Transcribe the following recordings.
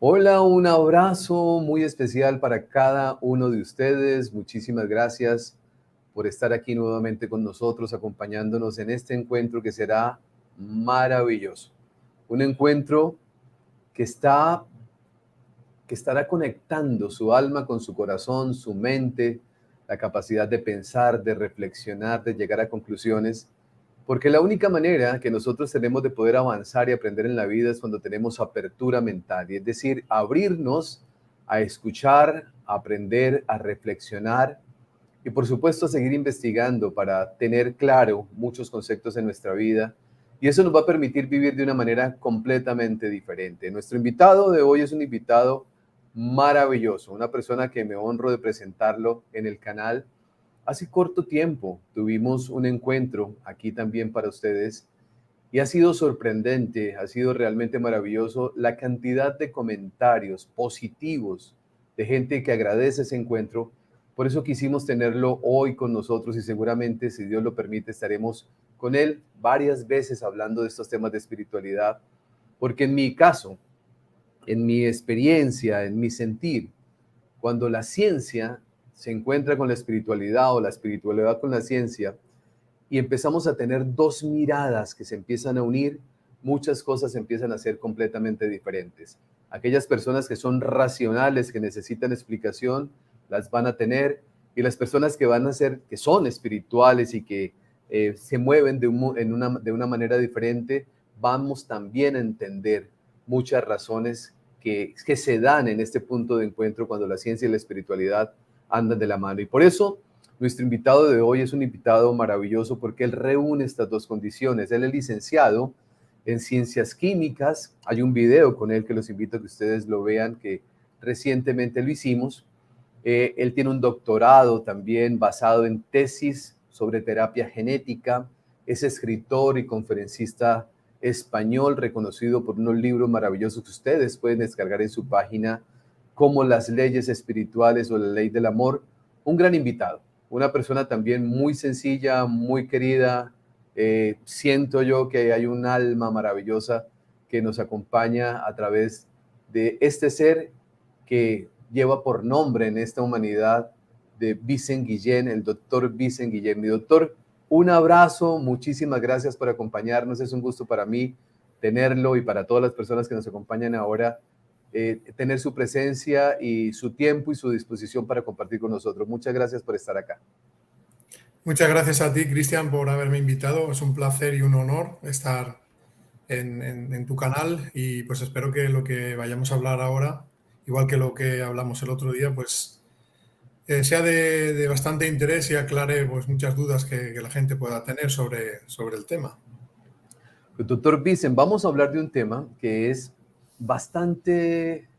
Hola, un abrazo muy especial para cada uno de ustedes. Muchísimas gracias por estar aquí nuevamente con nosotros, acompañándonos en este encuentro que será maravilloso. Un encuentro que que estará conectando su alma con su corazón, su mente, la capacidad de pensar, de reflexionar, de llegar a conclusiones, porque la única manera que nosotros tenemos de poder avanzar y aprender en la vida es cuando tenemos apertura mental, y es decir, abrirnos a escuchar, a aprender, a reflexionar y por supuesto a seguir investigando para tener claro muchos conceptos en nuestra vida. Y eso nos va a permitir vivir de una manera completamente diferente. Nuestro invitado de hoy es un invitado maravilloso, una persona que me honro de presentarlo en el canal. Hace corto tiempo tuvimos un encuentro aquí también para ustedes y ha sido sorprendente, ha sido realmente maravilloso la cantidad de comentarios positivos de gente que agradece ese encuentro. Por eso quisimos tenerlo hoy con nosotros y seguramente, si Dios lo permite, estaremos con él varias veces hablando de estos temas de espiritualidad, porque en mi caso, en mi experiencia, en mi sentir, cuando la ciencia se encuentra con la espiritualidad o la espiritualidad con la ciencia y empezamos a tener dos miradas que se empiezan a unir, muchas cosas empiezan a ser completamente diferentes. Aquellas personas que son racionales, que necesitan explicación, las van a tener, y las personas que van a ser, que son espirituales y que se mueven de una manera diferente, vamos también a entender muchas razones que se dan en este punto de encuentro cuando la ciencia y la espiritualidad andan de la mano. Y por eso nuestro invitado de hoy es un invitado maravilloso porque él reúne estas dos condiciones. Él es licenciado en ciencias químicas. Hay un video con él que los invito a que ustedes lo vean, que recientemente lo hicimos. Él tiene un doctorado también basado en tesis sobre terapia genética. Es escritor y conferencista español reconocido por unos libros maravillosos que ustedes pueden descargar en su página, como Las leyes espirituales o La ley del amor. Un gran invitado, una persona también muy sencilla, muy querida. Siento yo que hay un alma maravillosa que nos acompaña a través de este ser que lleva por nombre en esta humanidad de Vicent Guillén, el doctor Vicent Guillén. Mi doctor, un abrazo, muchísimas gracias por acompañarnos, es un gusto para mí tenerlo y para todas las personas que nos acompañan ahora, tener su presencia y su tiempo y su disposición para compartir con nosotros. Muchas gracias por estar acá. Muchas gracias a ti, Cristian, por haberme invitado. Es un placer y un honor estar en tu canal y pues espero que lo que vayamos a hablar ahora, igual que lo que hablamos el otro día, pues sea de bastante interés y aclare pues muchas dudas que la gente pueda tener sobre el tema. Pues, doctor Vicent, vamos a hablar de un tema que es bastante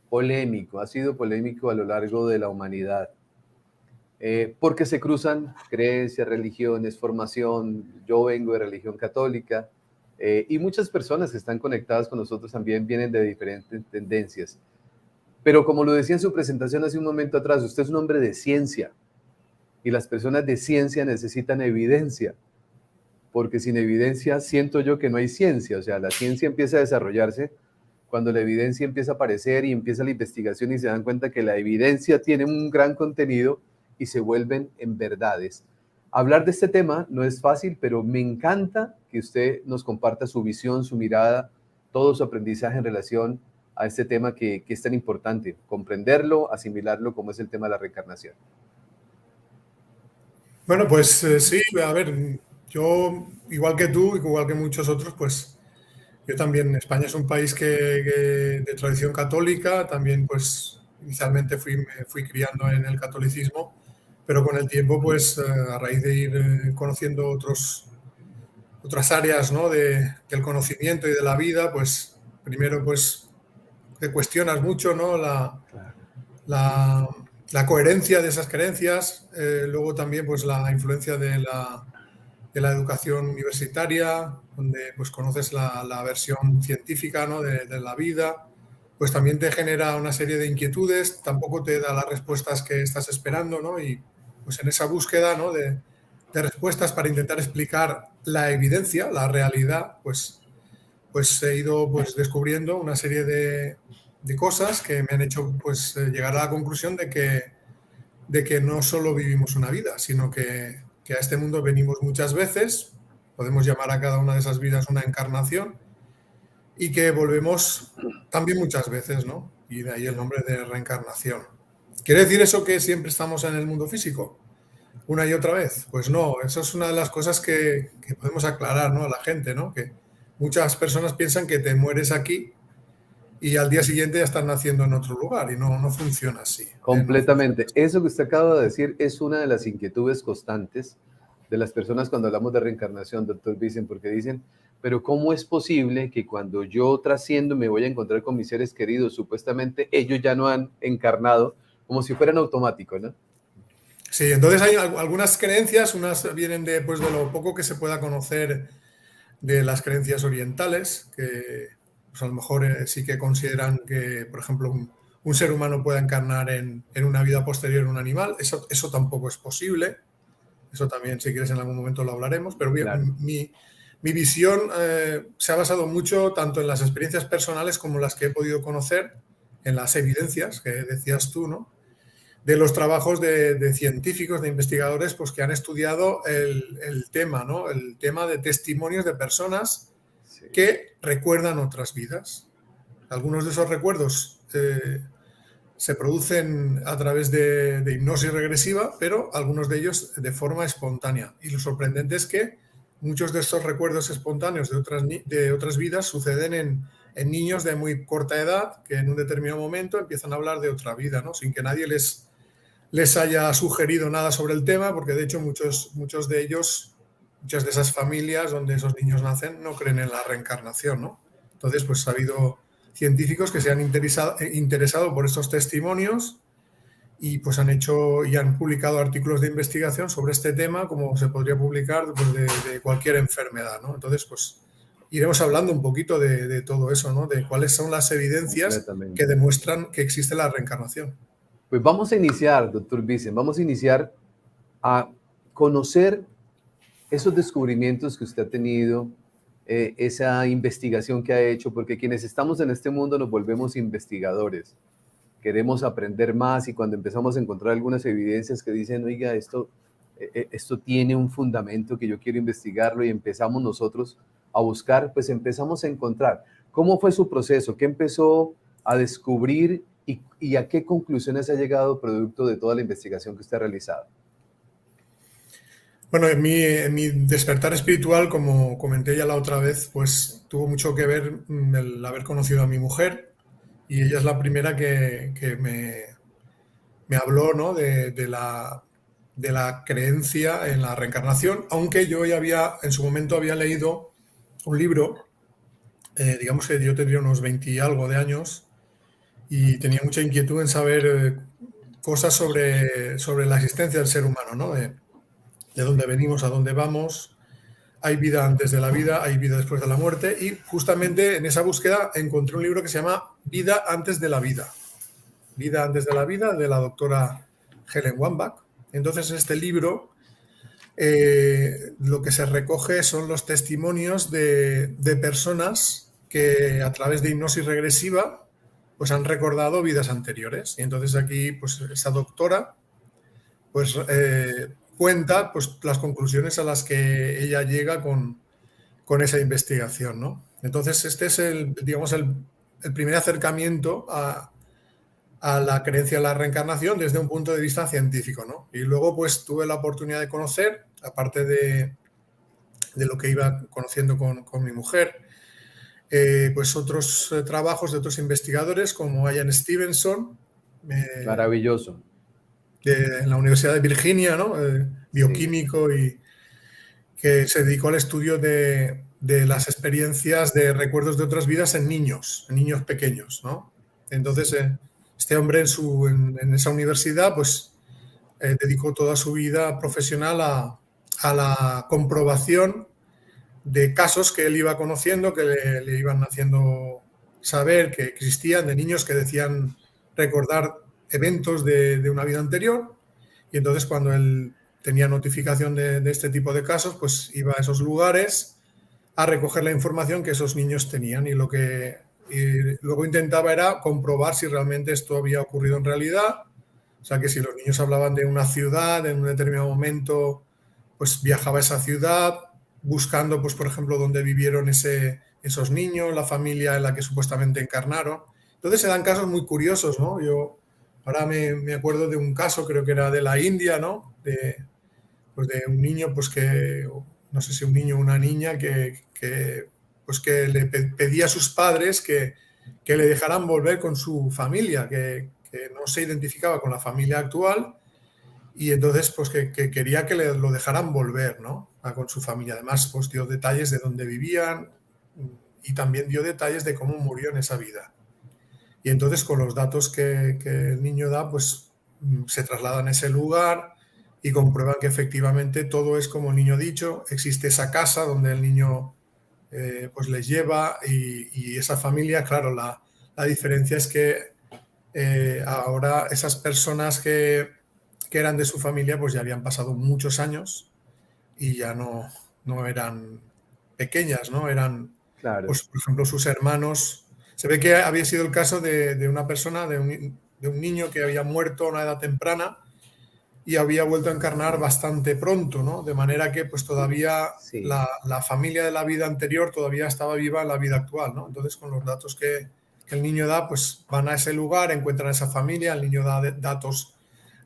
polémico, ha sido polémico a lo largo de la humanidad. Porque se cruzan creencias, religiones, formación. Yo vengo de religión católica y muchas personas que están conectadas con nosotros también vienen de diferentes tendencias. Pero como lo decía en su presentación hace un momento atrás, usted es un hombre de ciencia y las personas de ciencia necesitan evidencia, porque sin evidencia siento yo que no hay ciencia. O sea, la ciencia empieza a desarrollarse cuando la evidencia empieza a aparecer y empieza la investigación y se dan cuenta que la evidencia tiene un gran contenido y se vuelven en verdades. Hablar de este tema no es fácil, pero me encanta que usted nos comparta su visión, su mirada, todo su aprendizaje en relación a este tema que es tan importante, comprenderlo, asimilarlo, como es el tema de la reencarnación. Bueno, pues sí, a ver, yo, igual que tú, igual que muchos otros, pues yo también, España es un país de tradición católica, también pues inicialmente me fui criando en el catolicismo, pero con el tiempo pues a raíz de ir conociendo otras áreas, ¿no? Del conocimiento y de la vida, pues primero pues te cuestionas mucho, ¿no? Claro. la, la coherencia de esas creencias, luego también pues la influencia de la educación universitaria, donde pues conoces la versión científica, ¿no? de la vida, pues también te genera una serie de inquietudes, tampoco te da las respuestas que estás esperando, ¿no? Y pues en esa búsqueda, ¿no? de respuestas para intentar explicar la evidencia, la realidad, pues he ido pues descubriendo una serie cosas que me han hecho pues, llegar a la conclusión de que no solo vivimos una vida, sino que a este mundo venimos muchas veces, podemos llamar a cada una de esas vidas una encarnación, y que volvemos también muchas veces, ¿no? Y de ahí el nombre de reencarnación. ¿Quiere decir eso que siempre estamos en el mundo físico? Una y otra vez. Pues no, eso es una de las cosas que podemos aclarar, ¿no? A la gente, ¿no? Que muchas personas piensan que te mueres aquí y al día siguiente ya estás naciendo en otro lugar y no funciona así. Completamente. Eso que usted acaba de decir es una de las inquietudes constantes de las personas cuando hablamos de reencarnación, doctor Vicen, porque dicen, pero ¿cómo es posible que cuando yo trasciendo me voy a encontrar con mis seres queridos, supuestamente ellos ya no han encarnado, como si fueran automáticos, ¿no? Sí, entonces hay algunas creencias, unas vienen de, pues, de lo poco que se pueda conocer de las creencias orientales, que pues, a lo mejor sí que consideran que, por ejemplo, un ser humano pueda encarnar en una vida posterior en un animal. Eso tampoco es posible. Eso también, si quieres, en algún momento lo hablaremos. Pero bien, Claro. mi visión se ha basado mucho tanto en las experiencias personales como las que he podido conocer, en las evidencias que decías tú, ¿no? De los trabajos de científicos, de investigadores, pues que han estudiado el tema, ¿no? El tema de testimonios de personas Sí. que recuerdan otras vidas. Algunos de esos recuerdos se producen a través de hipnosis regresiva, pero algunos de ellos de forma espontánea. Y lo sorprendente es que muchos de estos recuerdos espontáneos de otras vidas suceden en niños de muy corta edad que en un determinado momento empiezan a hablar de otra vida, ¿no? Sin que nadie les haya sugerido nada sobre el tema, porque de hecho muchos de ellos, muchas de esas familias donde esos niños nacen no creen en la reencarnación, ¿no? Entonces, pues ha habido científicos que se han interesado por estos testimonios y pues han hecho y han publicado artículos de investigación sobre este tema, como se podría publicar pues, de cualquier enfermedad, ¿no? Entonces, pues iremos hablando un poquito de todo eso, ¿no? De cuáles son las evidencias que demuestran que existe la reencarnación. Pues vamos a iniciar, doctor Vicen, vamos a iniciar a conocer esos descubrimientos que usted ha tenido, esa investigación que ha hecho, porque quienes estamos en este mundo nos volvemos investigadores. Queremos aprender más y cuando empezamos a encontrar algunas evidencias que dicen, oiga, esto tiene un fundamento que yo quiero investigarlo y empezamos nosotros a buscar, pues empezamos a encontrar. ¿Cómo fue su proceso? ¿Qué empezó a descubrir y a qué conclusiones ha llegado producto de toda la investigación que usted ha realizado? Bueno, en mi despertar espiritual, como comenté ya la otra vez, pues tuvo mucho que ver el haber conocido a mi mujer y ella es la primera que me habló, ¿no? de la creencia en la reencarnación, aunque yo ya en su momento había leído un libro, digamos que yo tendría unos 20 y algo de años y tenía mucha inquietud en saber cosas sobre la existencia del ser humano, ¿no? De dónde venimos, a dónde vamos. Hay vida antes de la vida, hay vida después de la muerte y justamente en esa búsqueda encontré un libro que se llama Vida antes de la vida. Vida antes de la vida, de la doctora Helen Wambach. Entonces, en este libro lo que se recoge son los testimonios de personas que a través de hipnosis regresiva pues han recordado vidas anteriores. Y entonces aquí, pues esa doctora pues cuenta pues, las conclusiones a las que ella llega con esa investigación, ¿no? Entonces este es digamos, el primer acercamiento a la creencia en la reencarnación desde un punto de vista científico, ¿no? Y luego pues tuve la oportunidad de conocer, aparte de lo que iba conociendo con mi mujer, pues otros trabajos de otros investigadores como Ian Stevenson. Maravilloso. En la Universidad de Virginia, ¿no? Bioquímico sí. Y que se dedicó al estudio de las experiencias de recuerdos de otras vidas en niños pequeños, ¿no? Entonces, este hombre en esa universidad, pues, dedicó toda su vida profesional a la comprobación de casos que él iba conociendo, que le iban haciendo saber que existían, de niños que decían recordar eventos de una vida anterior, y entonces cuando él tenía notificación de este tipo de casos, pues iba a esos lugares a recoger la información que esos niños tenían, y lo que luego intentaba era comprobar si realmente esto había ocurrido en realidad. O sea, que si los niños hablaban de una ciudad en un determinado momento, pues viajaba a esa ciudad buscando, pues por ejemplo, dónde vivieron esos niños, la familia en la que supuestamente encarnaron. Entonces se dan casos muy curiosos, ¿no? Yo ahora me acuerdo de un caso, creo que era de la India, ¿no? Pues de un niño, pues que, no sé si un niño o una niña pues que le pedía a sus padres que le dejaran volver con su familia, que no se identificaba con la familia actual y entonces pues que quería que lo dejaran volver, ¿no? Con su familia. Además, pues dio detalles de dónde vivían y también dio detalles de cómo murió en esa vida. Y entonces con los datos que el niño da, pues se trasladan a ese lugar y comprueban que efectivamente todo es como el niño ha dicho, existe esa casa donde el niño pues les lleva y esa familia, claro, la diferencia es que ahora esas personas que eran de su familia pues ya habían pasado muchos años y ya no eran pequeñas, ¿no? Eran, Claro. pues, por ejemplo, sus hermanos. Se ve que había sido el caso de una persona, de un niño que había muerto a una edad temprana y había vuelto a encarnar bastante pronto, ¿no? De manera que pues todavía Sí. la familia de la vida anterior todavía estaba viva en la vida actual, ¿no? Entonces con los datos que el niño da, pues van a ese lugar, encuentran a esa familia, el niño da datos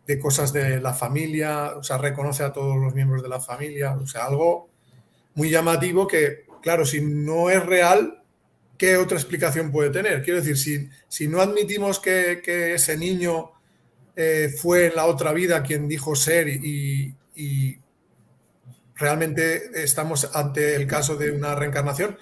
de cosas de la familia, o sea, reconoce a todos los miembros de la familia, o sea, algo muy llamativo que, claro, si no es real, ¿qué otra explicación puede tener? Quiero decir, si no admitimos que ese niño fue en la otra vida quien dijo ser y realmente estamos ante el caso de una reencarnación,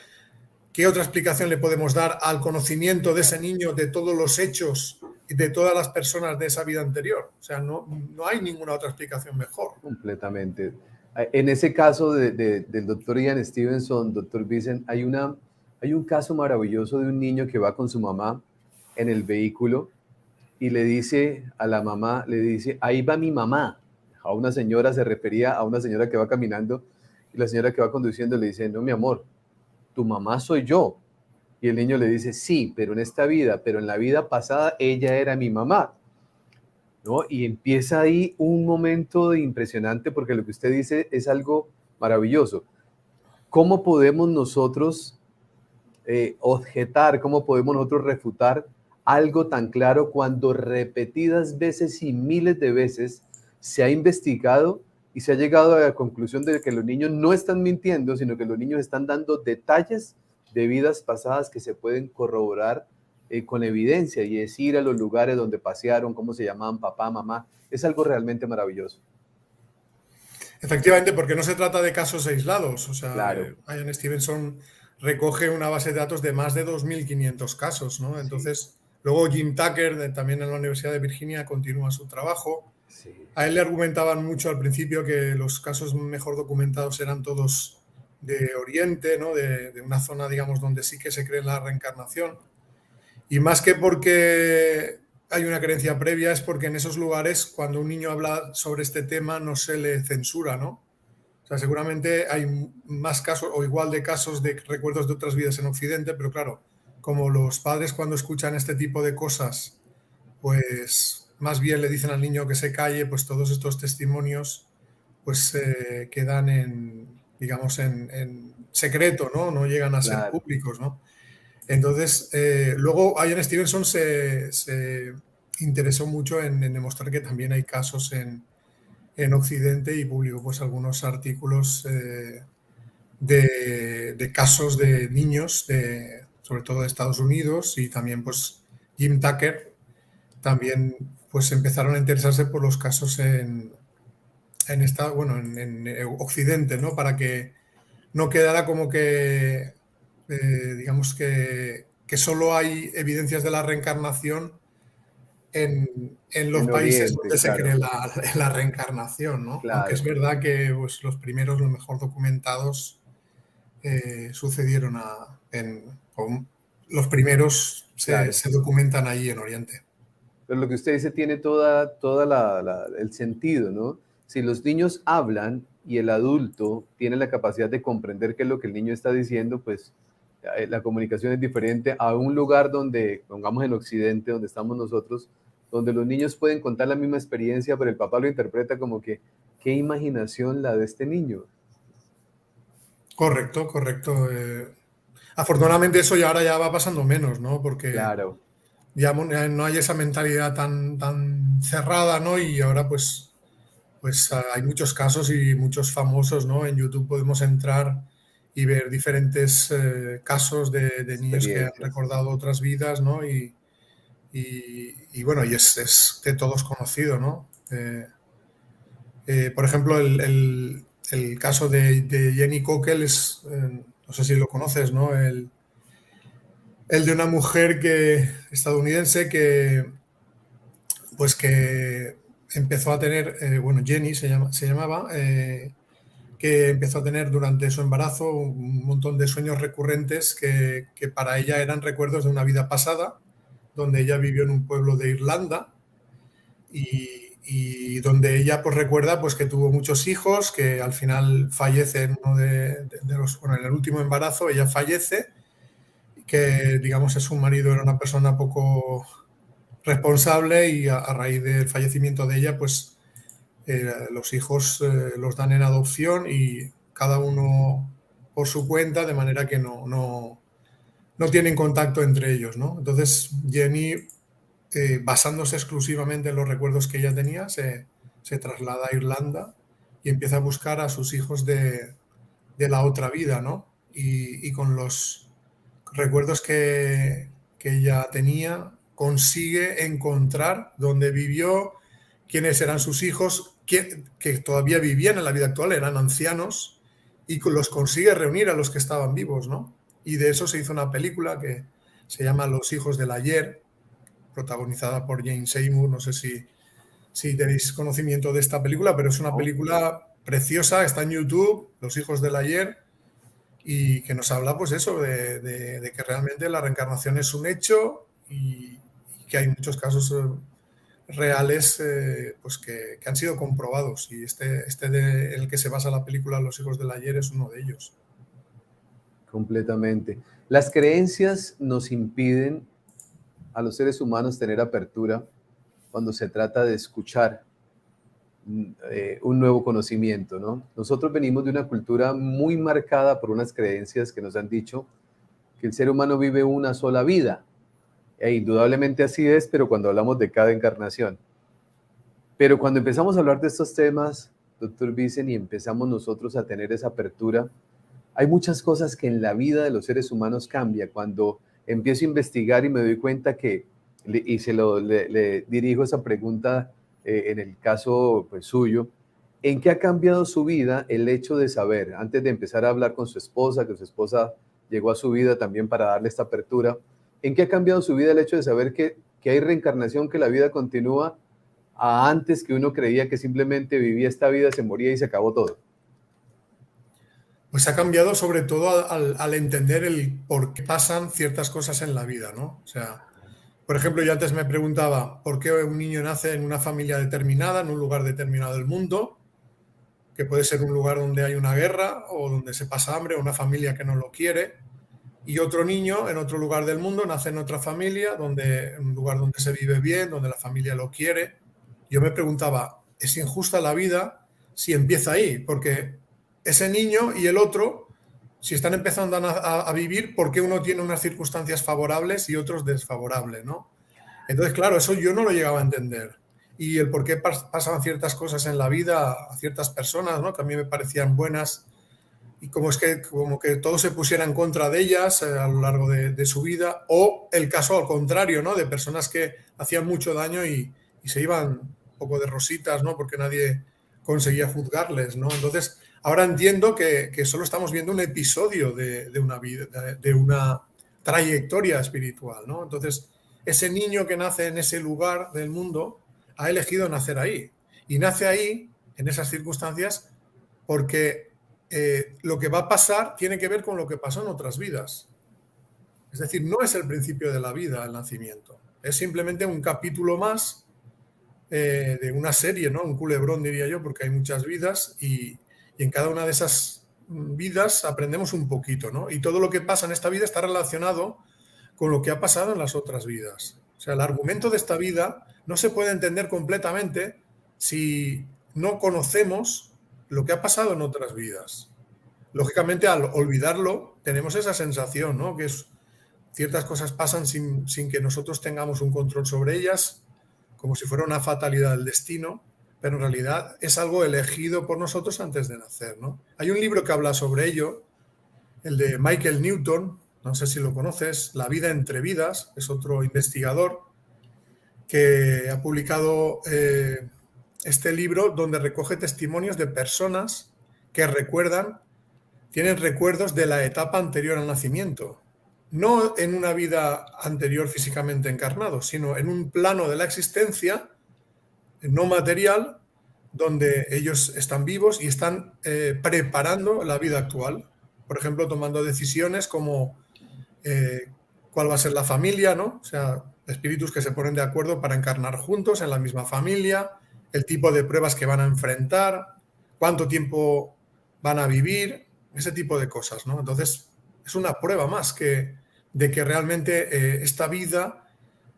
¿qué otra explicación le podemos dar al conocimiento de ese niño, de todos los hechos y de todas las personas de esa vida anterior? O sea, no hay ninguna otra explicación mejor. Completamente. En ese caso del doctor Ian Stevenson, doctor Vincent, hay un caso maravilloso de un niño que va con su mamá en el vehículo y le dice a la mamá, le dice, ahí va mi mamá. A una señora, se refería a una señora que va caminando y la señora que va conduciendo le dice, no, mi amor, tu mamá soy yo. Y el niño le dice, sí, pero en esta vida, pero en la vida pasada ella era mi mamá. ¿No? Y empieza ahí un momento impresionante porque lo que usted dice es algo maravilloso. ¿Cómo podemos nosotros objetar, cómo podemos nosotros refutar algo tan claro cuando repetidas veces y miles de veces se ha investigado y se ha llegado a la conclusión de que los niños no están mintiendo, sino que los niños están dando detalles de vidas pasadas que se pueden corroborar con evidencia y decir a los lugares donde pasearon, cómo se llamaban papá, mamá? Es algo realmente maravilloso. Efectivamente, porque no se trata de casos aislados. O sea, Claro, Ian Stevenson recoge una base de datos de más de 2.500 casos, ¿no? sí, Entonces, luego Jim Tucker, también en la Universidad de Virginia, continúa su trabajo. sí, A él le argumentaban mucho al principio que los casos mejor documentados eran todos de Oriente, ¿no? De una zona, digamos, donde sí que se cree en la reencarnación. Y más que porque hay una creencia previa, es porque en esos lugares, cuando un niño habla sobre este tema, no se le censura, ¿no? O sea, seguramente hay más casos o igual de casos de recuerdos de otras vidas en Occidente, pero claro, como los padres cuando escuchan este tipo de cosas, pues más bien le dicen al niño que se calle, pues todos estos testimonios pues quedan en, digamos, en secreto, ¿no? No llegan a ser claro. públicos, ¿no? Entonces, luego Ian Stevenson se interesó mucho en demostrar que también hay casos en Occidente y publicó pues algunos artículos de casos de niños, sobre todo de Estados Unidos, y también pues Jim Tucker también pues empezaron a interesarse por los casos bueno, en Occidente, ¿no? Para que no quedara como que, digamos que solo hay evidencias de la reencarnación en los En países Oriente, donde se cree claro, la reencarnación, ¿no? Aunque es claro. verdad que pues, los primeros, los mejor documentados, sucedieron o los primeros Claro, se documentan ahí en Oriente. pero lo que usted dice tiene toda el sentido, ¿no? Si los niños hablan y el adulto tiene la capacidad de comprender qué es lo que el niño está diciendo, pues la comunicación es diferente a un lugar donde, pongamos en Occidente, donde estamos nosotros, donde los niños pueden contar la misma experiencia, pero el papá lo interpreta como que, qué imaginación la de este niño. Correcto, correcto. Afortunadamente eso ya ahora ya va pasando menos, ¿no? Porque Claro, ya no hay esa mentalidad tan cerrada, ¿no? Y ahora pues hay muchos casos y muchos famosos, ¿no? En YouTube podemos entrar y ver diferentes casos de niños que han experiencias. recordado otras vidas, ¿no? Y bueno, y es de todos conocido, ¿no? Por ejemplo, el caso de Jenny Cockle es, no sé si lo conoces, ¿no? El de una mujer estadounidense que empezó a tener, bueno, Jenny se llamaba, que empezó a tener durante su embarazo un montón de sueños recurrentes que para ella eran recuerdos de una vida pasada, donde ella vivió en un pueblo de Irlanda y donde ella pues recuerda pues que tuvo muchos hijos, que al final fallece en uno de los, bueno, en el último embarazo ella fallece, que digamos su marido era una persona poco responsable y a raíz del fallecimiento de ella pues los hijos los dan en adopción y cada uno por su cuenta, de manera que no tienen contacto entre ellos, ¿no? Entonces Jenny, basándose exclusivamente en los recuerdos que ella tenía, se traslada a Irlanda y empieza a buscar a sus hijos de la otra vida, ¿no? Y con los recuerdos que ella tenía, consigue encontrar dónde vivió, quiénes eran sus hijos, que todavía vivían en la vida actual, eran ancianos, y los consigue reunir a los que estaban vivos, ¿no? Y de eso se hizo una película que se llama Los hijos del ayer, protagonizada por Jane Seymour. No sé si tenéis conocimiento de esta película, pero es una ¿No? película preciosa, está en YouTube, Los hijos del ayer, y que nos habla pues eso, de que realmente la reencarnación es un hecho y que hay muchos casos reales pues que han sido comprobados, y este de el que se basa la película Los hijos del ayer es uno de ellos. Completamente. Las creencias nos impiden a los seres humanos tener apertura cuando se trata de escuchar un nuevo conocimiento, ¿no? Nosotros venimos de una cultura muy marcada por unas creencias que nos han dicho que el ser humano vive una sola vida. E indudablemente así es, pero cuando hablamos de cada encarnación. Pero cuando empezamos a hablar de estos temas, doctor Vicen, y empezamos nosotros a tener esa apertura, hay muchas cosas que en la vida de los seres humanos cambia. Cuando empiezo a investigar y me doy cuenta que, y le dirijo esa pregunta en el caso pues, suyo, ¿en qué ha cambiado su vida el hecho de saber, antes de empezar a hablar con su esposa, que su esposa llegó a su vida también para darle esta apertura, ¿en qué ha cambiado su vida el hecho de saber que hay reencarnación, que la vida continúa, a antes que uno creía que simplemente vivía esta vida, se moría y se acabó todo? Pues ha cambiado sobre todo al entender el por qué pasan ciertas cosas en la vida, ¿no? O sea, por ejemplo, yo antes me preguntaba por qué un niño nace en una familia determinada, en un lugar determinado del mundo, que puede ser un lugar donde hay una guerra o donde se pasa hambre, o una familia que no lo quiere, y otro niño en otro lugar del mundo nace en otra familia, en un lugar donde se vive bien, donde la familia lo quiere. Yo me preguntaba, ¿es injusta la vida si empieza ahí? Porque ese niño y el otro, si están empezando a vivir, ¿por qué uno tiene unas circunstancias favorables y otros desfavorables, ¿no? Entonces, claro, eso yo no lo llegaba a entender. Y el por qué pasaban ciertas cosas en la vida a ciertas personas, ¿no? Que a mí me parecían buenas, y como que todo se pusiera en contra de ellas a lo largo de su vida, o el caso al contrario, ¿no? De personas que hacían mucho daño y se iban un poco de rositas, ¿no? Porque nadie conseguía juzgarles, ¿no? Entonces, ahora entiendo que solo estamos viendo un episodio de una vida, de una trayectoria espiritual, ¿no? Entonces, ese niño que nace en ese lugar del mundo ha elegido nacer ahí, y nace ahí, en esas circunstancias, porque lo que va a pasar tiene que ver con lo que pasó en otras vidas. Es decir, no es el principio de la vida el nacimiento, es simplemente un capítulo más de una serie, ¿no? Un culebrón, diría yo, porque hay muchas vidas, y en cada una de esas vidas aprendemos un poquito, ¿no? Y todo lo que pasa en esta vida está relacionado con lo que ha pasado en las otras vidas. O sea, el argumento de esta vida no se puede entender completamente si no conocemos lo que ha pasado en otras vidas. Lógicamente, al olvidarlo, tenemos esa sensación, ¿no? Que ciertas cosas pasan sin que nosotros tengamos un control sobre ellas, como si fuera una fatalidad del destino, pero en realidad es algo elegido por nosotros antes de nacer, ¿no? Hay un libro que habla sobre ello, el de Michael Newton, no sé si lo conoces, La vida entre vidas, es otro investigador que ha publicado este libro donde recoge testimonios de personas que tienen recuerdos de la etapa anterior al nacimiento. No en una vida anterior físicamente encarnado, sino en un plano de la existencia no material donde ellos están vivos y están preparando la vida actual. Por ejemplo, tomando decisiones como cuál va a ser la familia, ¿no? O sea, espíritus que se ponen de acuerdo para encarnar juntos en la misma familia, el tipo de pruebas que van a enfrentar, cuánto tiempo van a vivir, ese tipo de cosas, ¿no? Entonces, es una prueba más de que realmente esta vida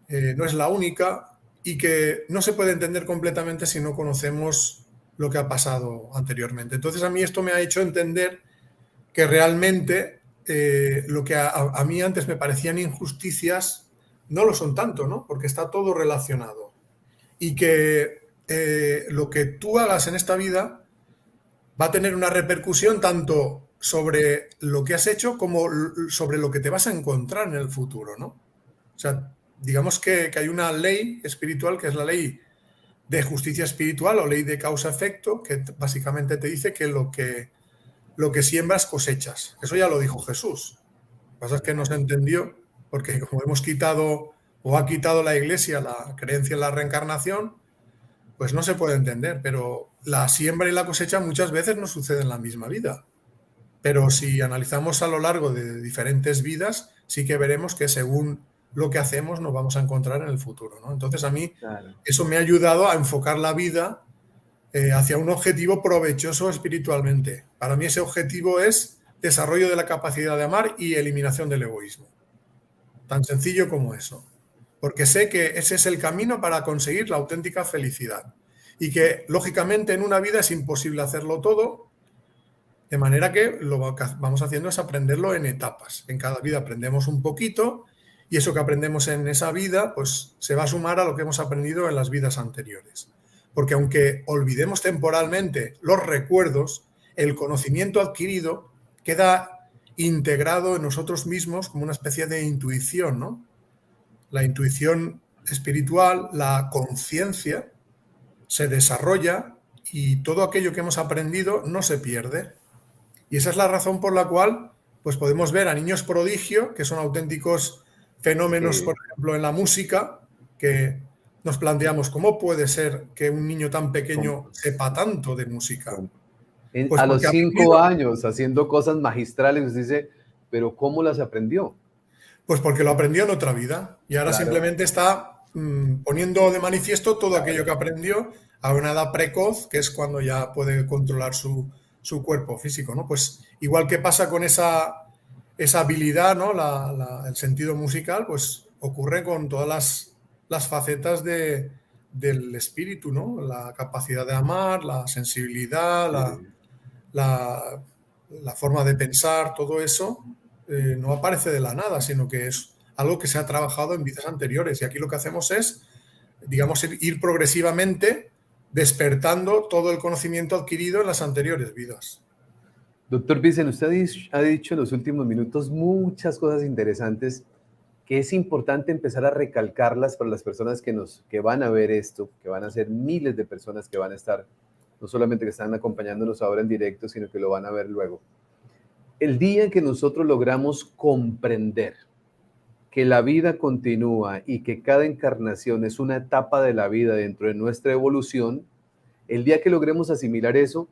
no es la única y que no se puede entender completamente si no conocemos lo que ha pasado anteriormente. Entonces, a mí esto me ha hecho entender que realmente lo que a mí antes me parecían injusticias no lo son tanto, ¿no? Porque está todo relacionado. Y que lo que tú hagas en esta vida va a tener una repercusión tanto sobre lo que has hecho como sobre lo que te vas a encontrar en el futuro, ¿no? O sea, digamos que hay una ley espiritual que es la ley de justicia espiritual o ley de causa-efecto, que básicamente te dice que lo que siembras cosechas. Eso ya lo dijo Jesús. Lo que pasa es que no se entendió porque como hemos quitado o ha quitado la Iglesia la creencia en la reencarnación, pues no se puede entender. Pero la siembra y la cosecha muchas veces no suceden en la misma vida. Pero si analizamos a lo largo de diferentes vidas, sí que veremos que según lo que hacemos nos vamos a encontrar en el futuro, ¿no? Entonces a mí Claro. eso me ha ayudado a enfocar la vida hacia un objetivo provechoso espiritualmente. Para mí ese objetivo es desarrollo de la capacidad de amar y eliminación del egoísmo. Tan sencillo como eso. Porque sé que ese es el camino para conseguir la auténtica felicidad. Y que, lógicamente, en una vida es imposible hacerlo todo, de manera que lo que vamos haciendo es aprenderlo en etapas. En cada vida aprendemos un poquito y eso que aprendemos en esa vida, pues se va a sumar a lo que hemos aprendido en las vidas anteriores. Porque aunque olvidemos temporalmente los recuerdos, el conocimiento adquirido queda integrado en nosotros mismos como una especie de intuición, ¿no? La intuición espiritual, la conciencia, se desarrolla y todo aquello que hemos aprendido no se pierde. Y esa es la razón por la cual pues podemos ver a niños prodigio, que son auténticos fenómenos, por ejemplo, en la música, que nos planteamos cómo puede ser que un niño tan pequeño sepa tanto de música. Pues A los porque ha 5 aprendido, años haciendo cosas magistrales, usted dice, pero ¿cómo las aprendió? pues porque lo aprendió en otra vida y ahora Claro, simplemente está poniendo de manifiesto todo aquello que claro. aprendió a una edad precoz, que es cuando ya puede controlar su cuerpo físico, ¿no? Pues igual que pasa con esa habilidad, ¿no? El sentido musical, pues ocurre con todas las facetas del espíritu, ¿no? La capacidad de amar, la sensibilidad, Sí. la, la forma de pensar, todo eso no aparece de la nada, sino que es algo que se ha trabajado en vidas anteriores. Y aquí lo que hacemos es, digamos, ir progresivamente despertando todo el conocimiento adquirido en las anteriores vidas. Doctor Vicen, usted ha dicho en los últimos minutos muchas cosas interesantes que es importante empezar a recalcarlas para las personas que van a ver esto, que van a ser miles de personas que van a estar, no solamente que están acompañándonos ahora en directo, sino que lo van a ver luego. El día en que nosotros logramos comprender que la vida continúa y que cada encarnación es una etapa de la vida dentro de nuestra evolución, el día que logremos asimilar eso,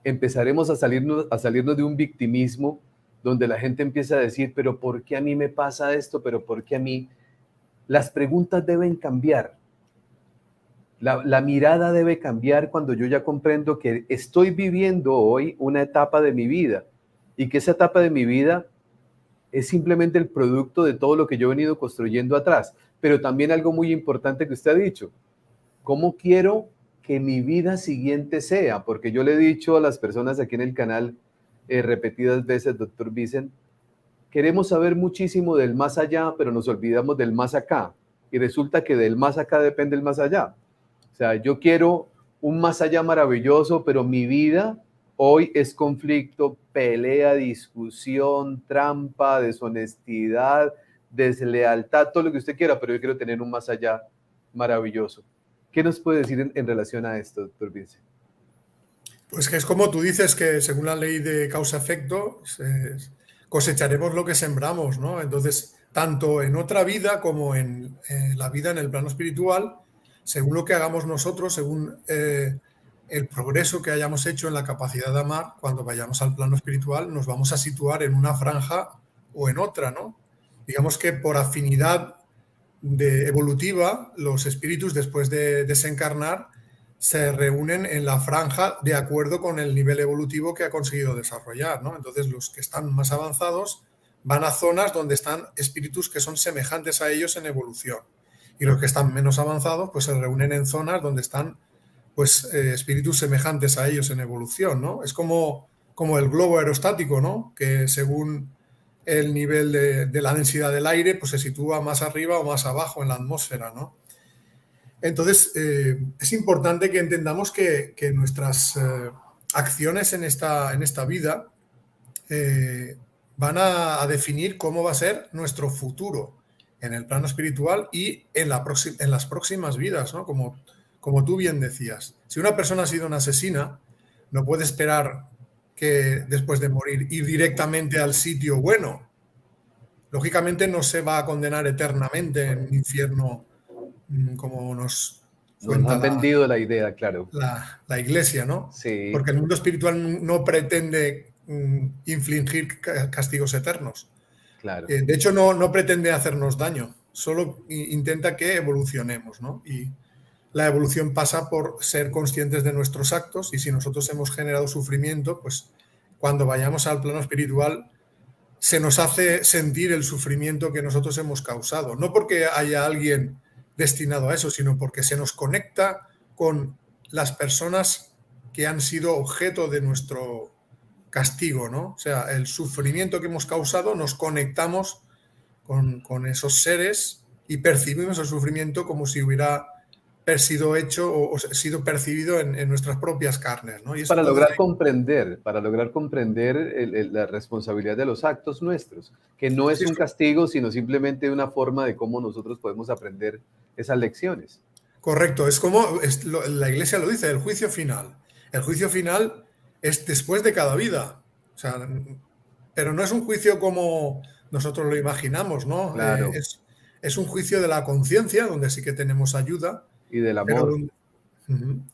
empezaremos a salirnos de un victimismo donde la gente empieza a decir, pero ¿por qué a mí me pasa esto? ¿Pero por qué a mí? Las preguntas deben cambiar. La mirada debe cambiar cuando yo ya comprendo que estoy viviendo hoy una etapa de mi vida y que esa etapa de mi vida es simplemente el producto de todo lo que yo he venido construyendo atrás. Pero también algo muy importante que usted ha dicho, ¿cómo quiero que mi vida siguiente sea? Porque yo le he dicho a las personas aquí en el canal repetidas veces, doctor Vicent, queremos saber muchísimo del más allá, pero nos olvidamos del más acá. Y resulta que del más acá depende el más allá. O sea, yo quiero un más allá maravilloso, pero mi vida hoy es conflicto, pelea, discusión, trampa, deshonestidad, deslealtad, todo lo que usted quiera, pero yo quiero tener un más allá maravilloso. ¿Qué nos puede decir en relación a esto, doctor Vince? Pues que es como tú dices, que según la ley de causa-efecto, cosecharemos lo que sembramos, ¿no? Entonces, tanto en otra vida como en la vida en el plano espiritual, según lo que hagamos nosotros, según el progreso que hayamos hecho en la capacidad de amar, cuando vayamos al plano espiritual, nos vamos a situar en una franja o en otra, ¿no? Digamos que por afinidad evolutiva, los espíritus, después de desencarnar, se reúnen en la franja de acuerdo con el nivel evolutivo que ha conseguido desarrollar, ¿no? Entonces, los que están más avanzados van a zonas donde están espíritus que son semejantes a ellos en evolución. Y los que están menos avanzados, pues se reúnen en zonas donde están, pues, espíritus semejantes a ellos en evolución, ¿no? Es como el globo aerostático, ¿no? Que según el nivel de la densidad del aire, pues se sitúa más arriba o más abajo en la atmósfera, ¿no? Entonces, es importante que entendamos que nuestras acciones en esta vida van a definir cómo va a ser nuestro futuro en el plano espiritual y en las próximas vidas, ¿no? Como tú bien decías. Si una persona ha sido una asesina, no puede esperar que después de morir ir directamente al sitio bueno. Lógicamente no se va a condenar eternamente en un infierno como nos Nos cuenta han vendido la idea, claro. la Iglesia, ¿no? Sí, Porque el mundo espiritual no pretende infligir castigos eternos. claro. De hecho, no pretende hacernos daño, solo intenta que evolucionemos, ¿no? Y la evolución pasa por ser conscientes de nuestros actos, y si nosotros hemos generado sufrimiento, pues cuando vayamos al plano espiritual se nos hace sentir el sufrimiento que nosotros hemos causado. No porque haya alguien destinado a eso, sino porque se nos conecta con las personas que han sido objeto de nuestro castigo, ¿no? O sea, el sufrimiento que hemos causado, nos conectamos con esos seres y percibimos el sufrimiento como si hubiera sido hecho o sido percibido en nuestras propias carnes, ¿no? Y eso entonces Para lograr comprender la responsabilidad de los actos nuestros, que no es sí, un castigo, sino simplemente una forma de cómo nosotros podemos aprender esas lecciones. correcto, es como la Iglesia lo dice, el juicio final. El juicio final es después de cada vida. O sea, pero no es un juicio como nosotros lo imaginamos, ¿no? Claro, Es un juicio de la conciencia, donde sí que tenemos ayuda, y del pero amor,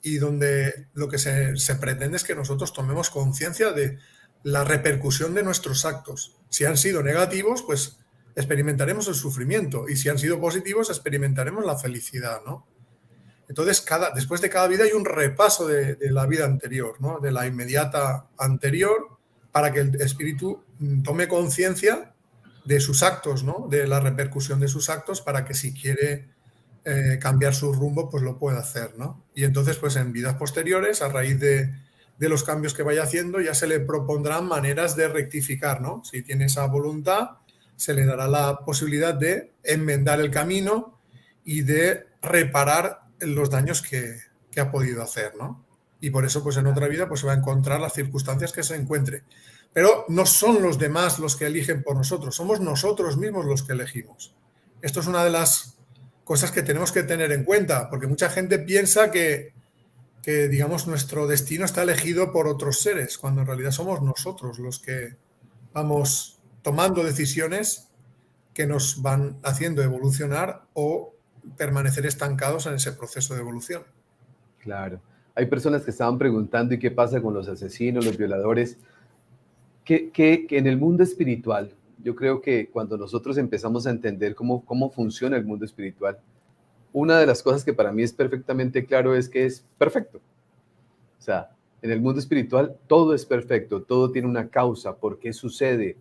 y donde lo que se pretende es que nosotros tomemos conciencia de la repercusión de nuestros actos. Si han sido negativos, pues experimentaremos el sufrimiento, y si han sido positivos, experimentaremos la felicidad, ¿no? Entonces, después de cada vida hay un repaso de la vida anterior, ¿no? De la inmediata anterior, para que el espíritu tome conciencia de sus actos, ¿no? De la repercusión de sus actos, para que si quiere cambiar su rumbo, pues lo puede hacer, ¿no? Y entonces, pues en vidas posteriores, a raíz de los cambios que vaya haciendo, ya se le propondrán maneras de rectificar, ¿no? Si tiene esa voluntad, se le dará la posibilidad de enmendar el camino y de reparar los daños que ha podido hacer, ¿no? Y por eso, pues en otra vida, pues se va a encontrar las circunstancias que se encuentre. Pero no son los demás los que eligen por nosotros, somos nosotros mismos los que elegimos. Esto es una de las cosas que tenemos que tener en cuenta, porque mucha gente piensa que, digamos, nuestro destino está elegido por otros seres, cuando en realidad somos nosotros los que vamos tomando decisiones que nos van haciendo evolucionar o permanecer estancados en ese proceso de evolución. claro. Hay personas que estaban preguntando, ¿y qué pasa con los asesinos, los violadores? Que en el mundo espiritual, yo creo que cuando nosotros empezamos a entender cómo funciona el mundo espiritual, una de las cosas que para mí es perfectamente claro es que es perfecto. O sea, En el mundo espiritual todo es perfecto, todo tiene una causa, por qué sucede.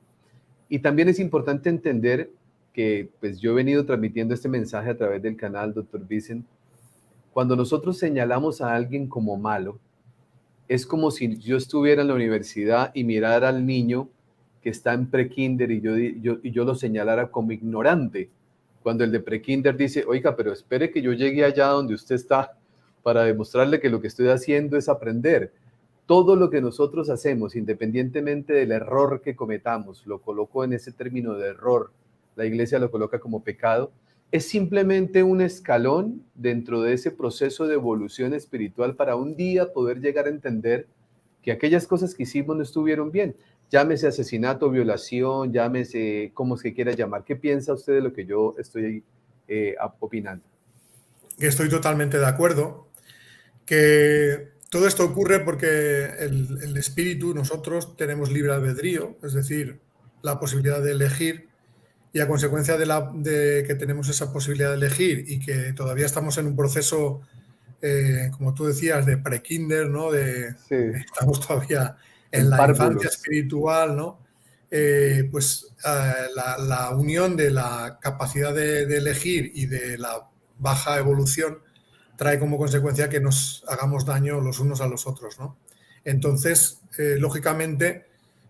Y también es importante entender que pues yo he venido transmitiendo este mensaje a través del canal Dr. Vicent. Cuando nosotros señalamos a alguien como malo, es como si yo estuviera en la universidad y mirara al niño que está en prekinder y yo lo señalara como ignorante. Cuando el de prekinder dice, oiga, pero espere que yo llegue allá donde usted está para demostrarle que lo que estoy haciendo es aprender. Todo lo que nosotros hacemos, independientemente del error que cometamos, lo coloco en ese término de error, la iglesia lo coloca como pecado, es simplemente un escalón dentro de ese proceso de evolución espiritual para un día poder llegar a entender que aquellas cosas que hicimos no estuvieron bien. Llámese asesinato, violación, llámese como se quiera llamar. ¿Qué piensa usted de lo que yo estoy opinando? Estoy totalmente de acuerdo, que todo esto ocurre porque el espíritu, nosotros tenemos libre albedrío, es decir, la posibilidad de elegir, y a consecuencia de que tenemos esa posibilidad de elegir y que todavía estamos en un proceso, como tú decías, de pre-kinder, ¿no? Sí, Estamos todavía en en la infancia párvulos. espiritual, ¿no? Pues la unión de la capacidad de elegir y de la baja evolución trae como consecuencia que nos hagamos daño los unos a los otros, ¿no? Entonces, lógicamente,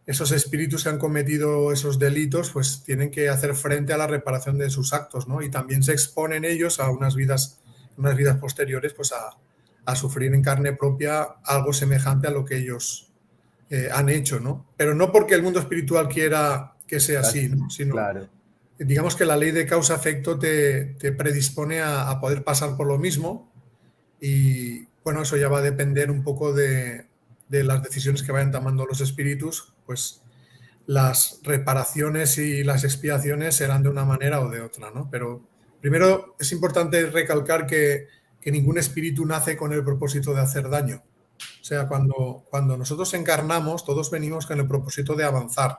esos espíritus que han cometido esos delitos, pues tienen que hacer frente a la reparación de sus actos, ¿no? Y también se exponen ellos a unas vidas posteriores, pues a sufrir en carne propia algo semejante a lo que ellos han hecho, ¿no? Pero no porque el mundo espiritual quiera que sea así, ¿no? Sino, Claro. digamos que la ley de causa-efecto te predispone a poder pasar por lo mismo y, bueno, eso ya va a depender un poco de las decisiones que vayan tomando los espíritus, pues las reparaciones y las expiaciones serán de una manera o de otra, ¿no? Pero primero es importante recalcar que ningún espíritu nace con el propósito de hacer daño. O sea, cuando nosotros encarnamos, todos venimos con el propósito de avanzar.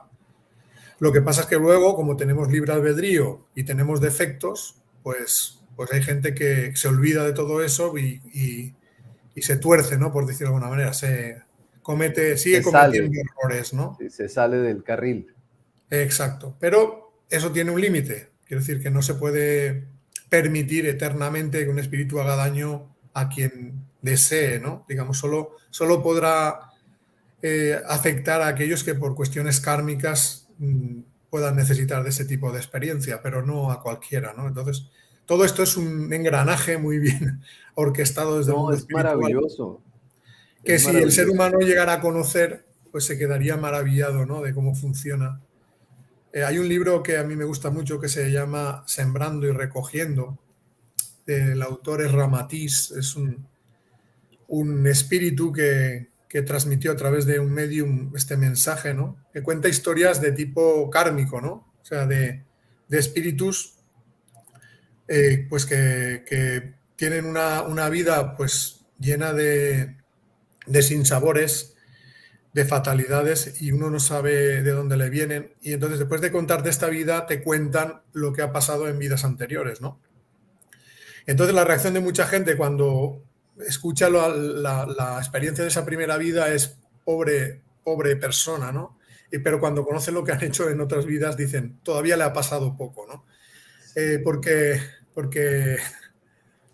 Lo que pasa es que luego, como tenemos libre albedrío y tenemos defectos, pues hay gente que se olvida de todo eso y se tuerce, ¿no? Por decirlo de alguna manera, sigue Se sale, cometiendo errores, ¿no? sí, se sale del carril. Exacto. Pero eso tiene un límite. Quiero decir que no se puede permitir eternamente que un espíritu haga daño a quien desee, ¿no? Digamos, solo podrá afectar a aquellos que por cuestiones kármicas puedan necesitar de ese tipo de experiencia, pero no a cualquiera, ¿no? Entonces, todo esto es un engranaje muy bien orquestado desde el No, mundo es espiritual, maravilloso, es que si el ser maravilloso. humano llegara a conocer, pues se quedaría maravillado, ¿no? De cómo funciona. Hay un libro que a mí me gusta mucho que se llama Sembrando y Recogiendo. El autor es Ramatiz, es un espíritu que transmitió a través de un medium este mensaje, ¿no? Que cuenta historias de tipo kármico, ¿no? O sea, de espíritus pues que tienen una vida pues llena de sinsabores, de fatalidades y uno no sabe de dónde le vienen. Y entonces después de contarte esta vida te cuentan lo que ha pasado en vidas anteriores, ¿no? Entonces la reacción de mucha gente cuando escucha la experiencia de esa primera vida es pobre, pobre persona, ¿no? Pero cuando conocen lo que han hecho en otras vidas dicen, todavía le ha pasado poco, ¿no? Porque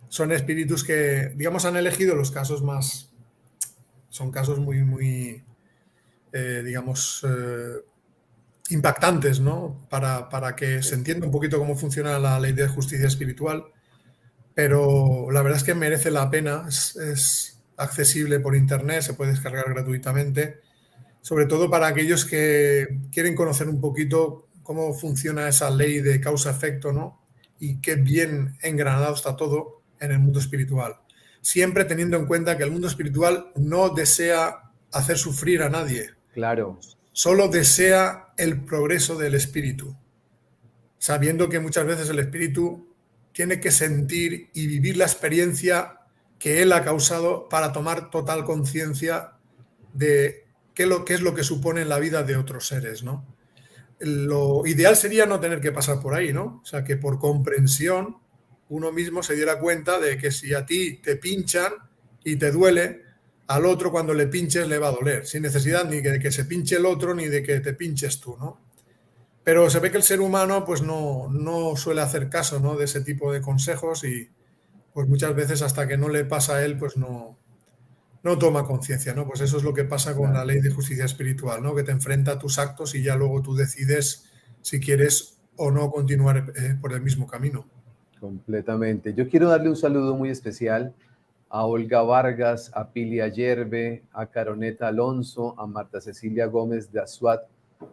son espíritus que, digamos, han elegido los casos más, son casos muy, muy, digamos, impactantes, ¿no? Para que se entienda un poquito cómo funciona la ley de justicia espiritual, pero la verdad es que merece la pena, es accesible por internet, se puede descargar gratuitamente, sobre todo para aquellos que quieren conocer un poquito cómo funciona esa ley de causa-efecto, ¿no? Y qué bien engranado está todo en el mundo espiritual. Siempre teniendo en cuenta que el mundo espiritual no desea hacer sufrir a nadie, Claro, solo desea el progreso del espíritu, sabiendo que muchas veces el espíritu tiene que sentir y vivir la experiencia que él ha causado para tomar total conciencia de qué es lo que supone en la vida de otros seres, ¿no? Lo ideal sería no tener que pasar por ahí, ¿no? O sea, que por comprensión uno mismo se diera cuenta de que si a ti te pinchan y te duele, al otro cuando le pinches le va a doler, sin necesidad ni de que se pinche el otro ni de que te pinches tú, ¿no? Pero se ve que el ser humano pues no suele hacer caso, ¿no?, de ese tipo de consejos y pues muchas veces hasta que no le pasa a él pues no toma conciencia, ¿no? Pues eso es lo que pasa con la Claro, ley de justicia espiritual, ¿no? Que te enfrenta a tus actos y ya luego tú decides si quieres o no continuar por el mismo camino. completamente. Yo quiero darle un saludo muy especial a Olga Vargas, a Pilia Yerbe, a Caroneta Alonso, a Marta Cecilia Gómez de Azuat,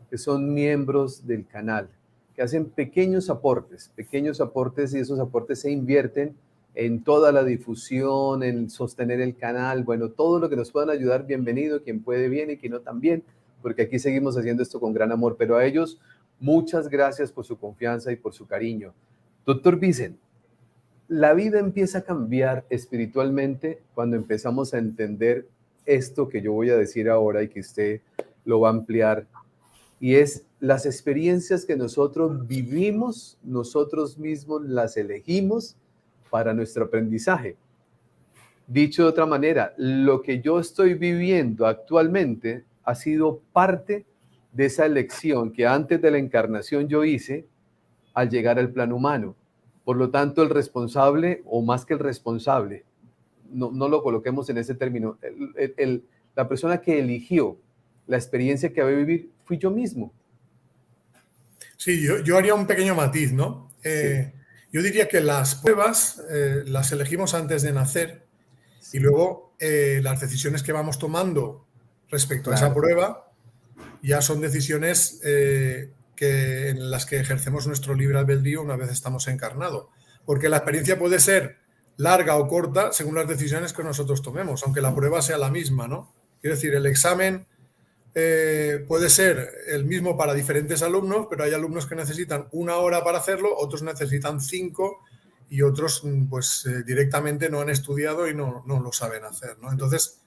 que son miembros del canal, que hacen pequeños aportes y esos aportes se invierten en toda la difusión, en sostener el canal, bueno, todo lo que nos puedan ayudar, bienvenido, quien puede bien y quien no también, porque aquí seguimos haciendo esto con gran amor, pero a ellos muchas gracias por su confianza y por su cariño. Doctor Vicen, la vida empieza a cambiar espiritualmente cuando empezamos a entender esto que yo voy a decir ahora y que usted lo va a ampliar, y es las experiencias que nosotros vivimos, nosotros mismos las elegimos para nuestro aprendizaje. Dicho de otra manera, lo que yo estoy viviendo actualmente ha sido parte de esa elección que antes de la encarnación yo hice al llegar al plano humano. Por lo tanto, el responsable, o más que el responsable, no lo coloquemos en ese término, la persona que eligió la experiencia que voy a vivir fui yo mismo. Sí, yo haría un pequeño matiz, ¿no? Sí, Yo diría que las pruebas las elegimos antes de nacer y sí, luego las decisiones que vamos tomando respecto a esa claro, prueba ya son decisiones en las que ejercemos nuestro libre albedrío una vez estamos encarnados. Porque la experiencia puede ser larga o corta según las decisiones que nosotros tomemos, aunque la prueba sea la misma, ¿no? Quiero decir, el examen puede ser el mismo para diferentes alumnos, pero hay alumnos que necesitan 1 hora para hacerlo, otros necesitan 5 y otros pues directamente no han estudiado y no lo saben hacer, ¿no? Entonces,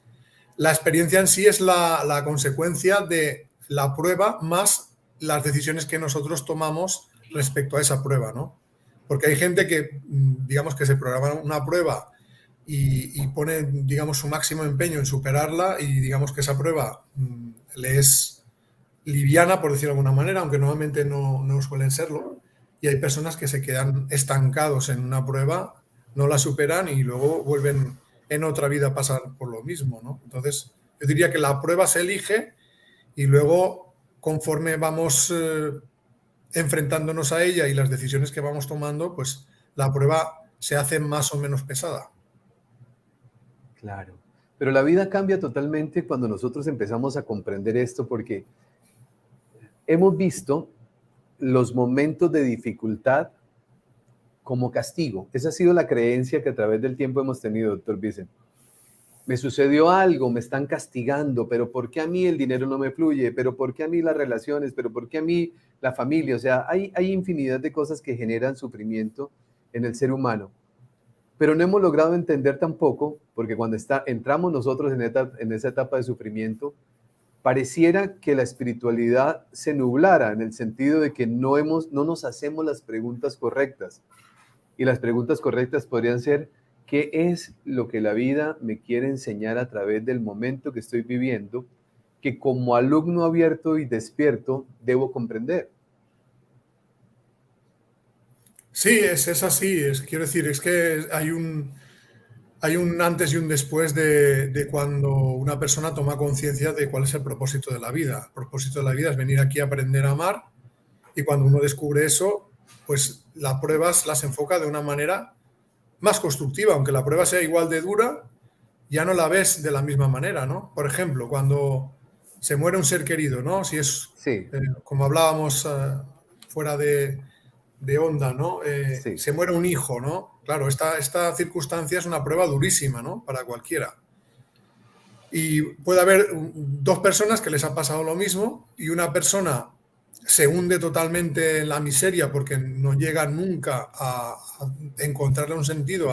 la experiencia en sí es la consecuencia de la prueba más las decisiones que nosotros tomamos respecto a esa prueba, ¿no? Porque hay gente que, digamos, que se programa una prueba y pone, digamos, su máximo empeño en superarla y digamos que esa prueba le es liviana, por decirlo de alguna manera, aunque normalmente no suelen serlo. Y hay personas que se quedan estancados en una prueba, no la superan y luego vuelven en otra vida a pasar por lo mismo, ¿no? Entonces, yo diría que la prueba se elige y luego, conforme vamos enfrentándonos a ella y las decisiones que vamos tomando, pues la prueba se hace más o menos pesada. claro. Pero la vida cambia totalmente cuando nosotros empezamos a comprender esto, porque hemos visto los momentos de dificultad como castigo. Esa ha sido la creencia que a través del tiempo hemos tenido, doctor Vicen. Me sucedió algo, me están castigando, pero ¿por qué a mí el dinero no me fluye? ¿Pero por qué a mí las relaciones? ¿Pero por qué a mí la familia? O sea, hay infinidad de cosas que generan sufrimiento en el ser humano, pero no hemos logrado entender tampoco, porque cuando entramos nosotros en esa etapa de sufrimiento, pareciera que la espiritualidad se nublara en el sentido de que no nos hacemos las preguntas correctas. Y las preguntas correctas podrían ser, ¿qué es lo que la vida me quiere enseñar a través del momento que estoy viviendo, que como alumno abierto y despierto debo comprender? Sí, es así. Quiero decir, es que hay un antes y un después de cuando una persona toma conciencia de cuál es el propósito de la vida. El propósito de la vida es venir aquí a aprender a amar y cuando uno descubre eso, pues las pruebas las enfoca de una manera más constructiva, aunque la prueba sea igual de dura, ya no la ves de la misma manera, ¿no? Por ejemplo, cuando se muere un ser querido, ¿no? Si es, Sí, como hablábamos fuera de onda, ¿no? sí, Se muere un hijo, ¿no? Claro, esta circunstancia es una prueba durísima, ¿no? Para cualquiera. Y puede haber dos personas que les ha pasado lo mismo y una persona se hunde totalmente en la miseria porque no llega nunca a encontrarle un sentido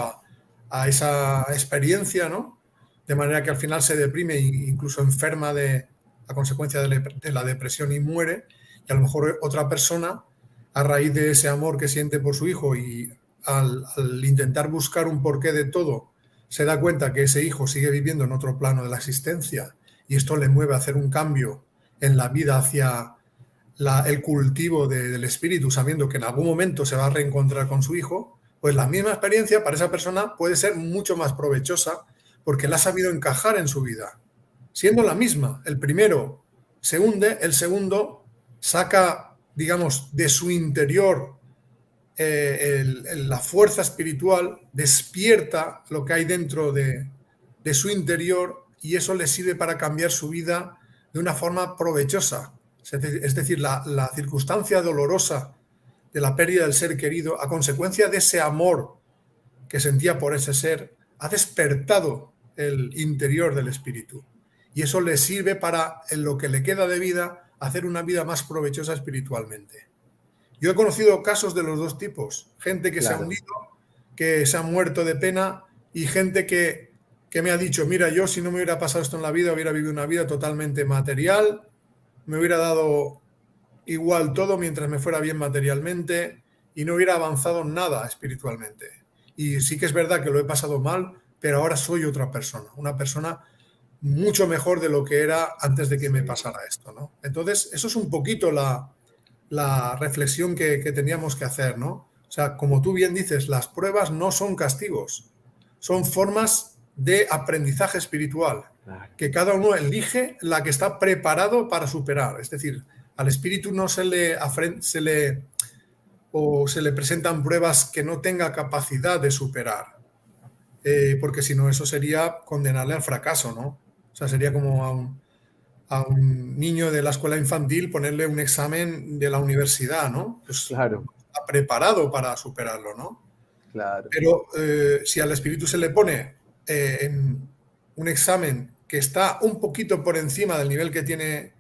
a esa experiencia, ¿no? De manera que al final se deprime e incluso enferma a consecuencia de la depresión y muere. Y a lo mejor otra persona, a raíz de ese amor que siente por su hijo y al intentar buscar un porqué de todo, se da cuenta que ese hijo sigue viviendo en otro plano de la existencia y esto le mueve a hacer un cambio en la vida hacia el cultivo del espíritu, sabiendo que en algún momento se va a reencontrar con su hijo, pues la misma experiencia para esa persona puede ser mucho más provechosa porque la ha sabido encajar en su vida. Siendo la misma, el primero se hunde, el segundo saca, digamos, de su interior la fuerza espiritual, despierta lo que hay dentro de su interior y eso le sirve para cambiar su vida de una forma provechosa. Es decir, la circunstancia dolorosa de la pérdida del ser querido, a consecuencia de ese amor que sentía por ese ser, ha despertado el interior del espíritu. Y eso le sirve para, en lo que le queda de vida, hacer una vida más provechosa espiritualmente. Yo he conocido casos de los dos tipos. Gente que se ha hundido, que se ha muerto de pena y gente que me ha dicho, mira, yo si no me hubiera pasado esto en la vida, hubiera vivido una vida totalmente material, me hubiera dado igual todo mientras me fuera bien materialmente y no hubiera avanzado nada espiritualmente. Y sí que es verdad que lo he pasado mal, pero ahora soy otra persona, una persona mucho mejor de lo que era antes de que me pasara esto, ¿no? Entonces, eso es un poquito la reflexión que teníamos que hacer, ¿no? O sea, como tú bien dices, las pruebas no son castigos, son formas de aprendizaje espiritual, que cada uno elige la que está preparado para superar. Es decir, al espíritu no se le presentan pruebas que no tenga capacidad de superar, porque si no eso sería condenarle al fracaso, ¿no? O sea, sería como a un niño de la escuela infantil ponerle un examen de la universidad, ¿no? Pues Claro. está preparado para superarlo, ¿no? Claro. Pero si al espíritu se le pone en un examen que está un poquito por encima del nivel que tiene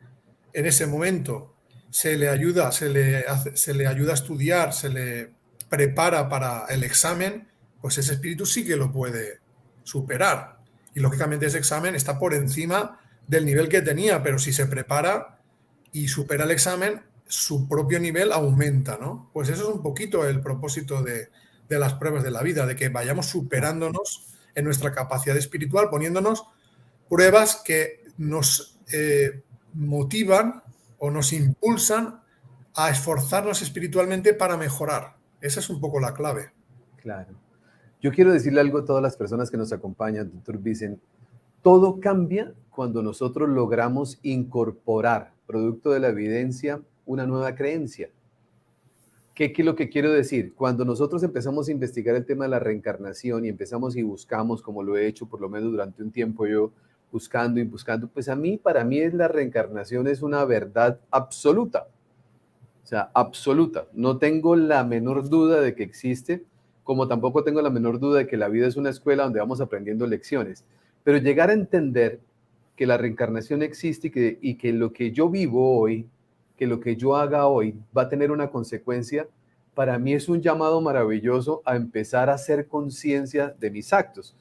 en ese momento, se le ayuda a estudiar, se le prepara para el examen, pues ese espíritu sí que lo puede superar. Y lógicamente ese examen está por encima del nivel que tenía, pero si se prepara y supera el examen, su propio nivel aumenta, ¿no? Pues eso es un poquito el propósito de las pruebas de la vida, de que vayamos superándonos en nuestra capacidad espiritual, poniéndonos pruebas que nos motivan o nos impulsan a esforzarnos espiritualmente para mejorar. Esa es un poco la clave. Claro. Yo quiero decirle algo a todas las personas que nos acompañan, doctor Vicen. Todo cambia cuando nosotros logramos incorporar, producto de la evidencia, una nueva creencia. ¿Qué es lo que quiero decir? Cuando nosotros empezamos a investigar el tema de la reencarnación y empezamos y buscamos, como lo he hecho por lo menos durante un tiempo yo, buscando y buscando, pues para mí la reencarnación es una verdad absoluta. O sea, absoluta. No tengo la menor duda de que existe, como tampoco tengo la menor duda de que la vida es una escuela donde vamos aprendiendo lecciones. Pero llegar a entender que la reencarnación existe y que lo que yo vivo hoy, que lo que yo haga hoy va a tener una consecuencia, para mí es un llamado maravilloso a empezar a hacer conciencia de mis actos.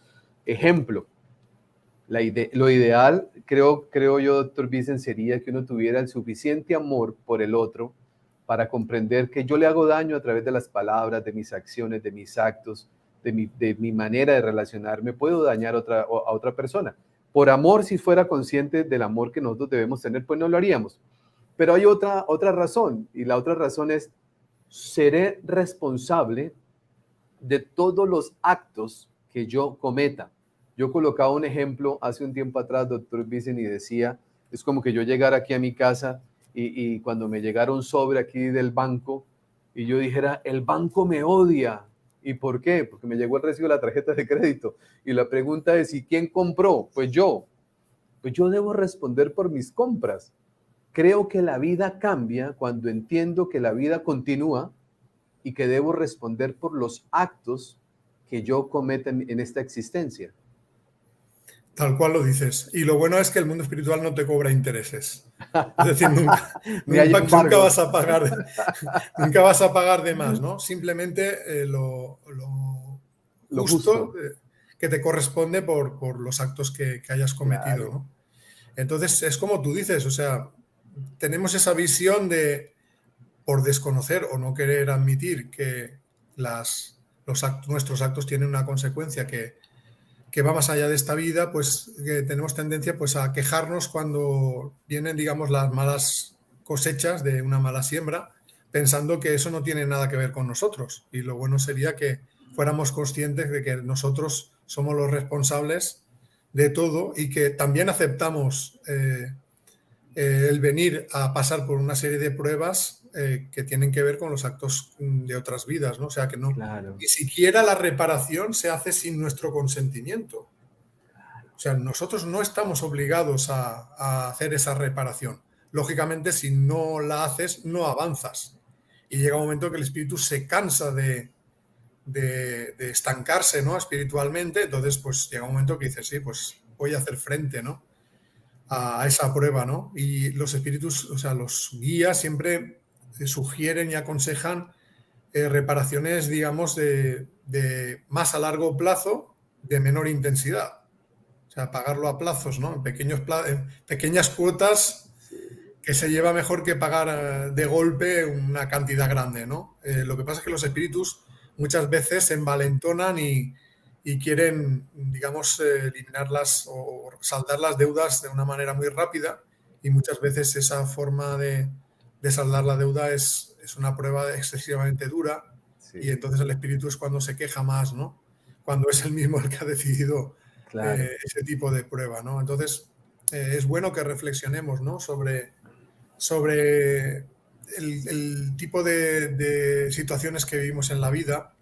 Ejemplo, lo ideal, creo yo, doctor Vicen, sería que uno tuviera el suficiente amor por el otro para comprender que yo le hago daño a través de las palabras, de mis acciones, de mis actos, de mi manera de relacionarme, puedo dañar a otra persona. Por amor, si fuera consciente del amor que nosotros debemos tener, pues no lo haríamos. Pero hay otra razón, y la otra razón es, seré responsable de todos los actos que yo cometa. Yo colocaba un ejemplo hace un tiempo atrás, doctor Vicen, y decía, es como que yo llegara aquí a mi casa y cuando me llegara un sobre aquí del banco y yo dijera, el banco me odia. ¿Y por qué? Porque me llegó el recibo de la tarjeta de crédito. Y la pregunta es, ¿y quién compró? Pues yo. Pues yo debo responder por mis compras. Creo que la vida cambia cuando entiendo que la vida continúa y que debo responder por los actos que yo cometa en esta existencia. Tal cual lo dices. Y lo bueno es que el mundo espiritual no te cobra intereses. Es decir, nunca vas a pagar de más, ¿no? Simplemente lo justo que te corresponde por los actos que hayas cometido, claro, ¿no? Entonces, es como tú dices, o sea, tenemos esa visión de, por desconocer o no querer admitir que nuestros actos tienen una consecuencia que que va más allá de esta vida, pues que tenemos tendencia pues a quejarnos cuando vienen, digamos, las malas cosechas de una mala siembra, pensando que eso no tiene nada que ver con nosotros. Y lo bueno sería que fuéramos conscientes de que nosotros somos los responsables de todo y que también aceptamos el venir a pasar por una serie de pruebas que tienen que ver con los actos de otras vidas, ¿no? O sea, que no, Claro, ni siquiera la reparación se hace sin nuestro consentimiento. O sea, nosotros no estamos obligados a hacer esa reparación. Lógicamente, si no la haces, no avanzas. Y llega un momento que el espíritu se cansa de estancarse, ¿no? Espiritualmente. Entonces, pues llega un momento que dice, sí, pues voy a hacer frente, ¿no? A esa prueba, ¿no? Y los espíritus, o sea, los guías siempre sugieren y aconsejan reparaciones, digamos, de más a largo plazo, de menor intensidad. O sea, pagarlo a plazos, ¿no? En pequeñas cuotas sí, que se lleva mejor que pagar de golpe una cantidad grande, ¿no? Lo que pasa es que los espíritus muchas veces se envalentonan y quieren, digamos, eliminarlas o saldar las deudas de una manera muy rápida y muchas veces esa forma de saldar la deuda es una prueba excesivamente dura y sí, entonces el espíritu es cuando se queja más, ¿no? Cuando es el mismo el que ha decidido claro. ese tipo de prueba, ¿no? Entonces, es bueno que reflexionemos, ¿no? Sobre el tipo de situaciones que vivimos en la vida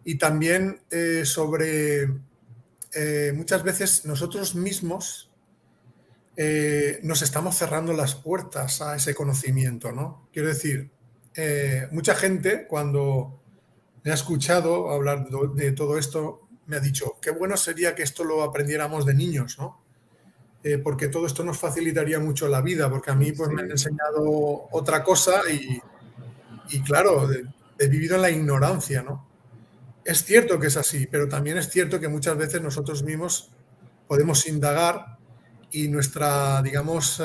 y también sobre muchas veces nosotros mismos nos estamos cerrando las puertas a ese conocimiento, ¿no? Quiero decir, mucha gente cuando me ha escuchado hablar de todo esto me ha dicho, qué bueno sería que esto lo aprendiéramos de niños, ¿no? Porque todo esto nos facilitaría mucho la vida, porque a mí pues me han Sí, enseñado otra cosa y claro, he vivido en la ignorancia, ¿no? Es cierto que es así, pero también es cierto que muchas veces nosotros mismos podemos indagar y nuestra, digamos,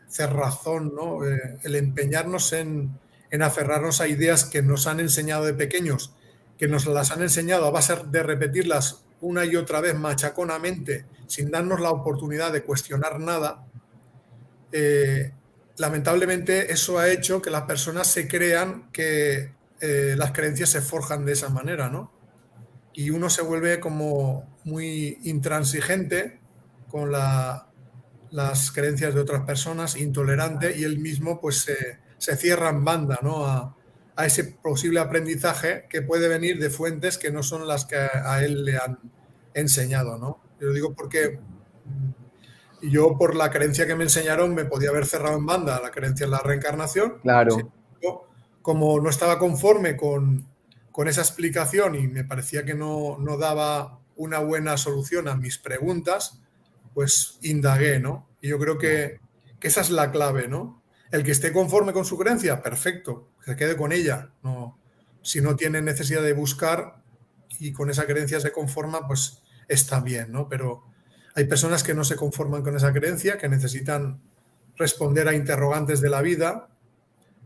cerrazón, ¿no? El empeñarnos en aferrarnos a ideas que nos han enseñado de pequeños, que nos las han enseñado a base de repetirlas una y otra vez machaconamente, sin darnos la oportunidad de cuestionar nada, eh, lamentablemente eso ha hecho que las personas se crean que las creencias se forjan de esa manera, ¿no? Y uno se vuelve como muy intransigente con las creencias de otras personas, intolerante, y él mismo pues se cierra en banda, ¿no? A ese posible aprendizaje que puede venir de fuentes que no son las que a él le han enseñado, ¿no? Yo lo digo porque yo por la creencia que me enseñaron me podía haber cerrado en banda la creencia en la reencarnación. Sin claro, embargo, como no estaba conforme con esa explicación y me parecía que no daba una buena solución a mis preguntas, pues indagué, ¿no? Y yo creo claro. que esa es la clave, ¿no? El que esté conforme con su creencia, perfecto, que se quede con ella. No, si no tiene necesidad de buscar y con esa creencia se conforma, pues está bien, ¿no? Pero hay personas que no se conforman con esa creencia, que necesitan responder a interrogantes de la vida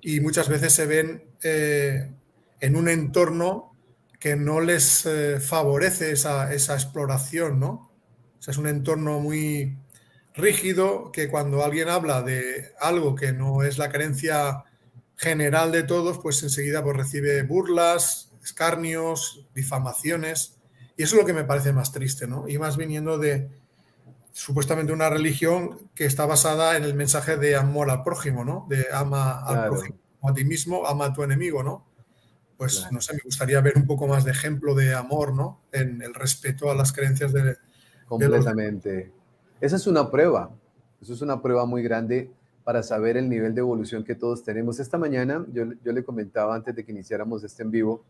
y muchas veces se ven en un entorno que no les favorece esa exploración, ¿no? O sea, es un entorno muy rígido que cuando alguien habla de algo que no es la creencia general de todos, pues enseguida pues, recibe burlas, escarnios, difamaciones. Y eso es lo que me parece más triste, ¿no? Y más viniendo de supuestamente una religión que está basada en el mensaje de amor al prójimo, ¿no? De ama al prójimo Claro, como a ti mismo, ama a tu enemigo, ¿no? Pues no claro, sé, me gustaría ver un poco más de ejemplo de amor, ¿no? En el respeto a las creencias de los demás. completamente. Esa es una prueba, eso es una prueba muy grande para saber el nivel de evolución que todos tenemos. Esta mañana yo le comentaba antes de que iniciáramos este en vivo,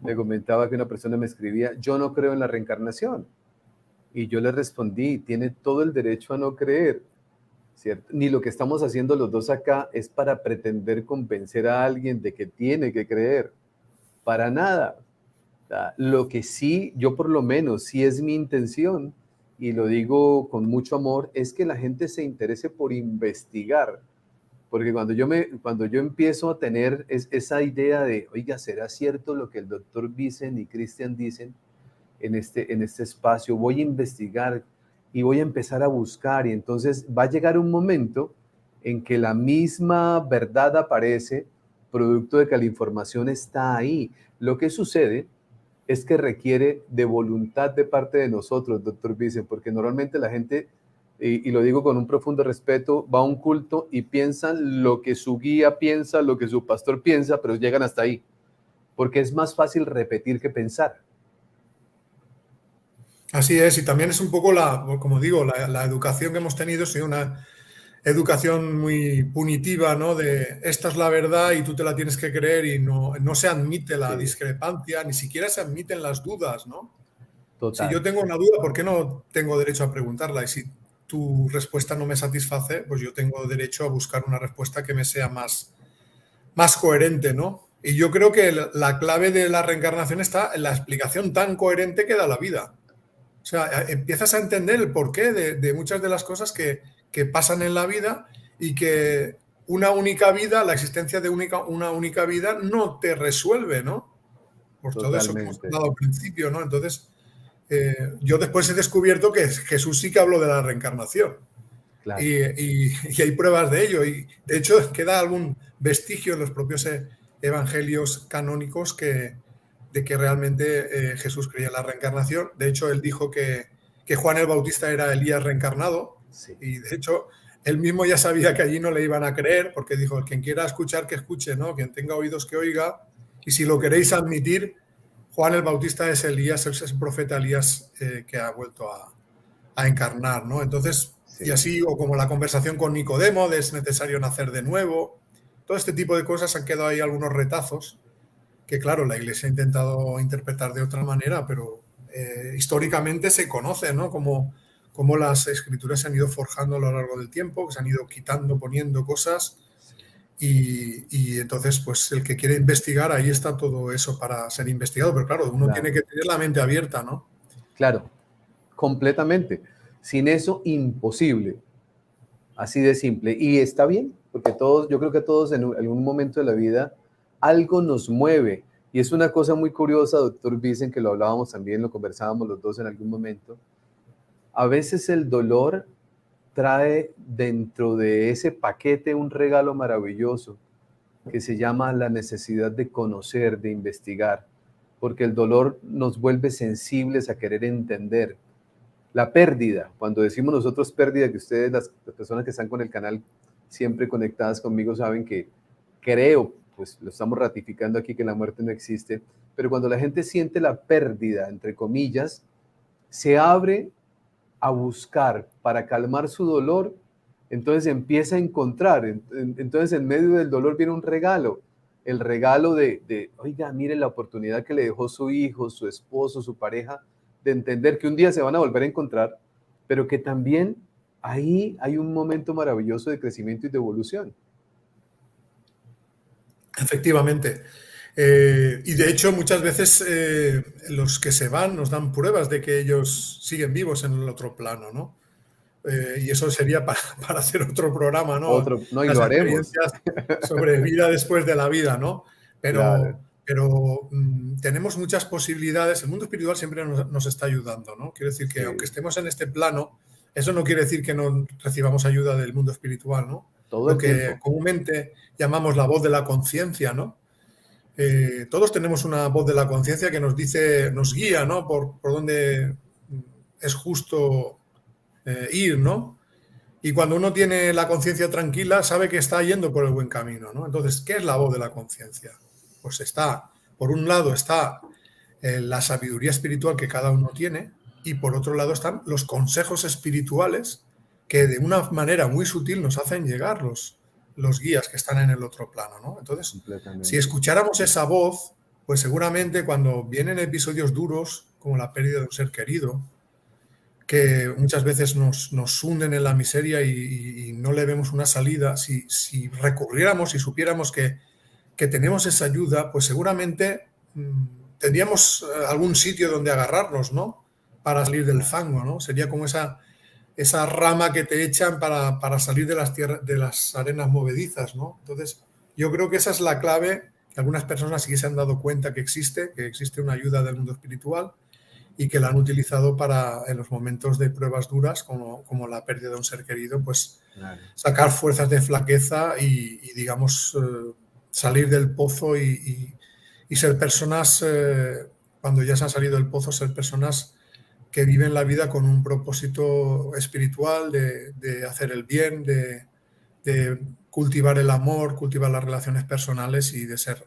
le comentaba que una persona me escribía, yo no creo en la reencarnación. Y yo le respondí, tiene todo el derecho a no creer, ¿cierto? Ni lo que estamos haciendo los dos acá es para pretender convencer a alguien de que tiene que creer, para nada. Lo que sí, yo por lo menos, sí es mi intención, y lo digo con mucho amor, es que la gente se interese por investigar, porque cuando yo empiezo a tener esa idea de, oiga, ¿será cierto lo que el doctor Vicen y Christian dicen? en este espacio, voy a investigar y voy a empezar a buscar, y entonces va a llegar un momento en que la misma verdad aparece, producto de que la información está ahí. Lo que sucede es que requiere de voluntad de parte de nosotros, doctor Vicen, porque normalmente la gente, y lo digo con un profundo respeto, va a un culto y piensan lo que su guía piensa, lo que su pastor piensa, pero llegan hasta ahí, porque es más fácil repetir que pensar. Así es, y también es un poco como digo, la educación que hemos tenido, sí, una educación muy punitiva, ¿no? De esta es la verdad y tú te la tienes que creer y no se admite la Sí, discrepancia, ni siquiera se admiten las dudas, ¿no? Si yo total, tengo una duda, ¿por qué no tengo derecho a preguntarla? Y si tu respuesta no me satisface, pues yo tengo derecho a buscar una respuesta que me sea más coherente, ¿no? Y yo creo que la clave de la reencarnación está en la explicación tan coherente que da la vida. O sea, empiezas a entender el porqué de muchas de las cosas que pasan en la vida y que una única vida, la existencia de una única vida no te resuelve, ¿no? Por todo eso que hemos totalmente, hablado al principio, ¿no? Entonces, yo después he descubierto que Jesús sí que habló de la reencarnación claro, y hay pruebas de ello. Y de hecho, queda algún vestigio en los propios evangelios canónicos de que realmente Jesús creía en la reencarnación. De hecho, él dijo que Juan el Bautista era Elías reencarnado sí, y de hecho él mismo ya sabía que allí no le iban a creer porque dijo, quien quiera escuchar, que escuche, ¿no? Quien tenga oídos, que oiga. Y si lo queréis admitir, Juan el Bautista es Elías, es el profeta Elías que ha vuelto a encarnar, ¿no? Entonces, y sí, así, o como la conversación con Nicodemo, de es necesario nacer de nuevo, todo este tipo de cosas han quedado ahí algunos retazos que, claro, la Iglesia ha intentado interpretar de otra manera, pero históricamente se conoce, ¿no? Como las escrituras se han ido forjando a lo largo del tiempo, que se han ido quitando, poniendo cosas, sí, y entonces, pues el que quiere investigar, ahí está todo eso para ser investigado, pero claro, uno tiene claro, que tener la mente abierta, ¿no? claro, completamente. Sin eso, imposible. Así de simple. Y está bien, porque todos, yo creo que todos en algún momento de la vida algo nos mueve. Y es una cosa muy curiosa, doctor Vicen, que lo hablábamos también, lo conversábamos los dos en algún momento. A veces el dolor trae dentro de ese paquete un regalo maravilloso que se llama la necesidad de conocer, de investigar, porque el dolor nos vuelve sensibles a querer entender. La pérdida, cuando decimos nosotros pérdida, que ustedes, las personas que están con el canal siempre conectadas conmigo, saben que creo, pues lo estamos ratificando aquí, que la muerte no existe, pero cuando la gente siente la pérdida, entre comillas, se abre a buscar para calmar su dolor, entonces empieza a encontrar, entonces en medio del dolor viene un regalo, el regalo oiga, mire la oportunidad que le dejó su hijo, su esposo, su pareja, de entender que un día se van a volver a encontrar, pero que también ahí hay un momento maravilloso de crecimiento y de evolución. Efectivamente. Y de hecho, muchas veces los que se van nos dan pruebas de que ellos siguen vivos en el otro plano, ¿no? Y eso sería para hacer otro programa, ¿no? Otro, no, y Las lo haremos. experiencias sobre vida después de la vida, ¿no? Claro, Pero tenemos muchas posibilidades. El mundo espiritual siempre nos está ayudando, ¿no? Quiere decir que aunque sí, estemos en este plano, eso no quiere decir que no recibamos ayuda del mundo espiritual, ¿no? todo Lo el que tiempo. comúnmente llamamos la voz de la conciencia, ¿no? Todos tenemos una voz de la conciencia que nos dice, nos guía, ¿no? Por dónde es justo ir, ¿no? Y cuando uno tiene la conciencia tranquila, sabe que está yendo por el buen camino, ¿no? Entonces, ¿qué es la voz de la conciencia? Pues está, por un lado está la sabiduría espiritual que cada uno tiene y por otro lado están los consejos espirituales que de una manera muy sutil nos hacen llegar los guías que están en el otro plano, ¿no? Entonces, si Completamente. escucháramos esa voz, pues seguramente cuando vienen episodios duros, como la pérdida de un ser querido, que muchas veces nos hunden en la miseria y no le vemos una salida, si recurriéramos y supiéramos que tenemos esa ayuda, pues seguramente tendríamos algún sitio donde agarrarnos, ¿no? Para salir del Claro. fango, ¿no? Sería como esa rama que te echan para salir de las arenas movedizas, ¿no? Entonces, yo creo que esa es la clave, que algunas personas sí que se han dado cuenta que existe una ayuda del mundo espiritual y que la han utilizado para, en los momentos de pruebas duras, como la pérdida de un ser querido, pues Claro. sacar fuerzas de flaqueza y digamos, salir del pozo y ser personas, cuando ya se han salido del pozo, ser personas que viven la vida con un propósito espiritual de hacer el bien, de cultivar el amor, cultivar las relaciones personales y de ser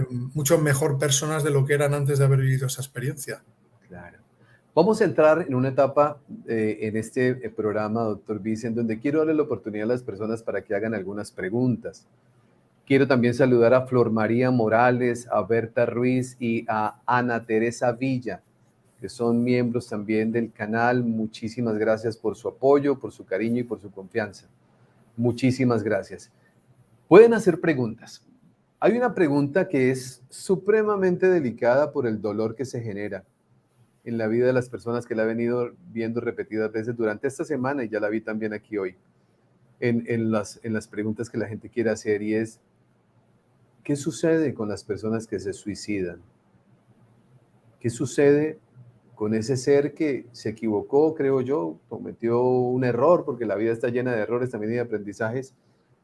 mucho mejor personas de lo que eran antes de haber vivido esa experiencia. Claro. Vamos a entrar en una etapa en este programa, doctor Vicen, donde quiero darle la oportunidad a las personas para que hagan algunas preguntas. Quiero también saludar a Flor María Morales, a Berta Ruiz y a Ana Teresa Villa, que son miembros también del canal. Muchísimas gracias por su apoyo, por su cariño y por su confianza. Muchísimas gracias. Pueden hacer preguntas. Hay una pregunta que es supremamente delicada por el dolor que se genera en la vida de las personas, que la he venido viendo repetidas veces durante esta semana y ya la vi también aquí hoy, en las preguntas que la gente quiere hacer, y es: ¿qué sucede con las personas que se suicidan? ¿Qué sucede con ese ser que se equivocó, creo yo, cometió un error, porque la vida está llena de errores también y de aprendizajes?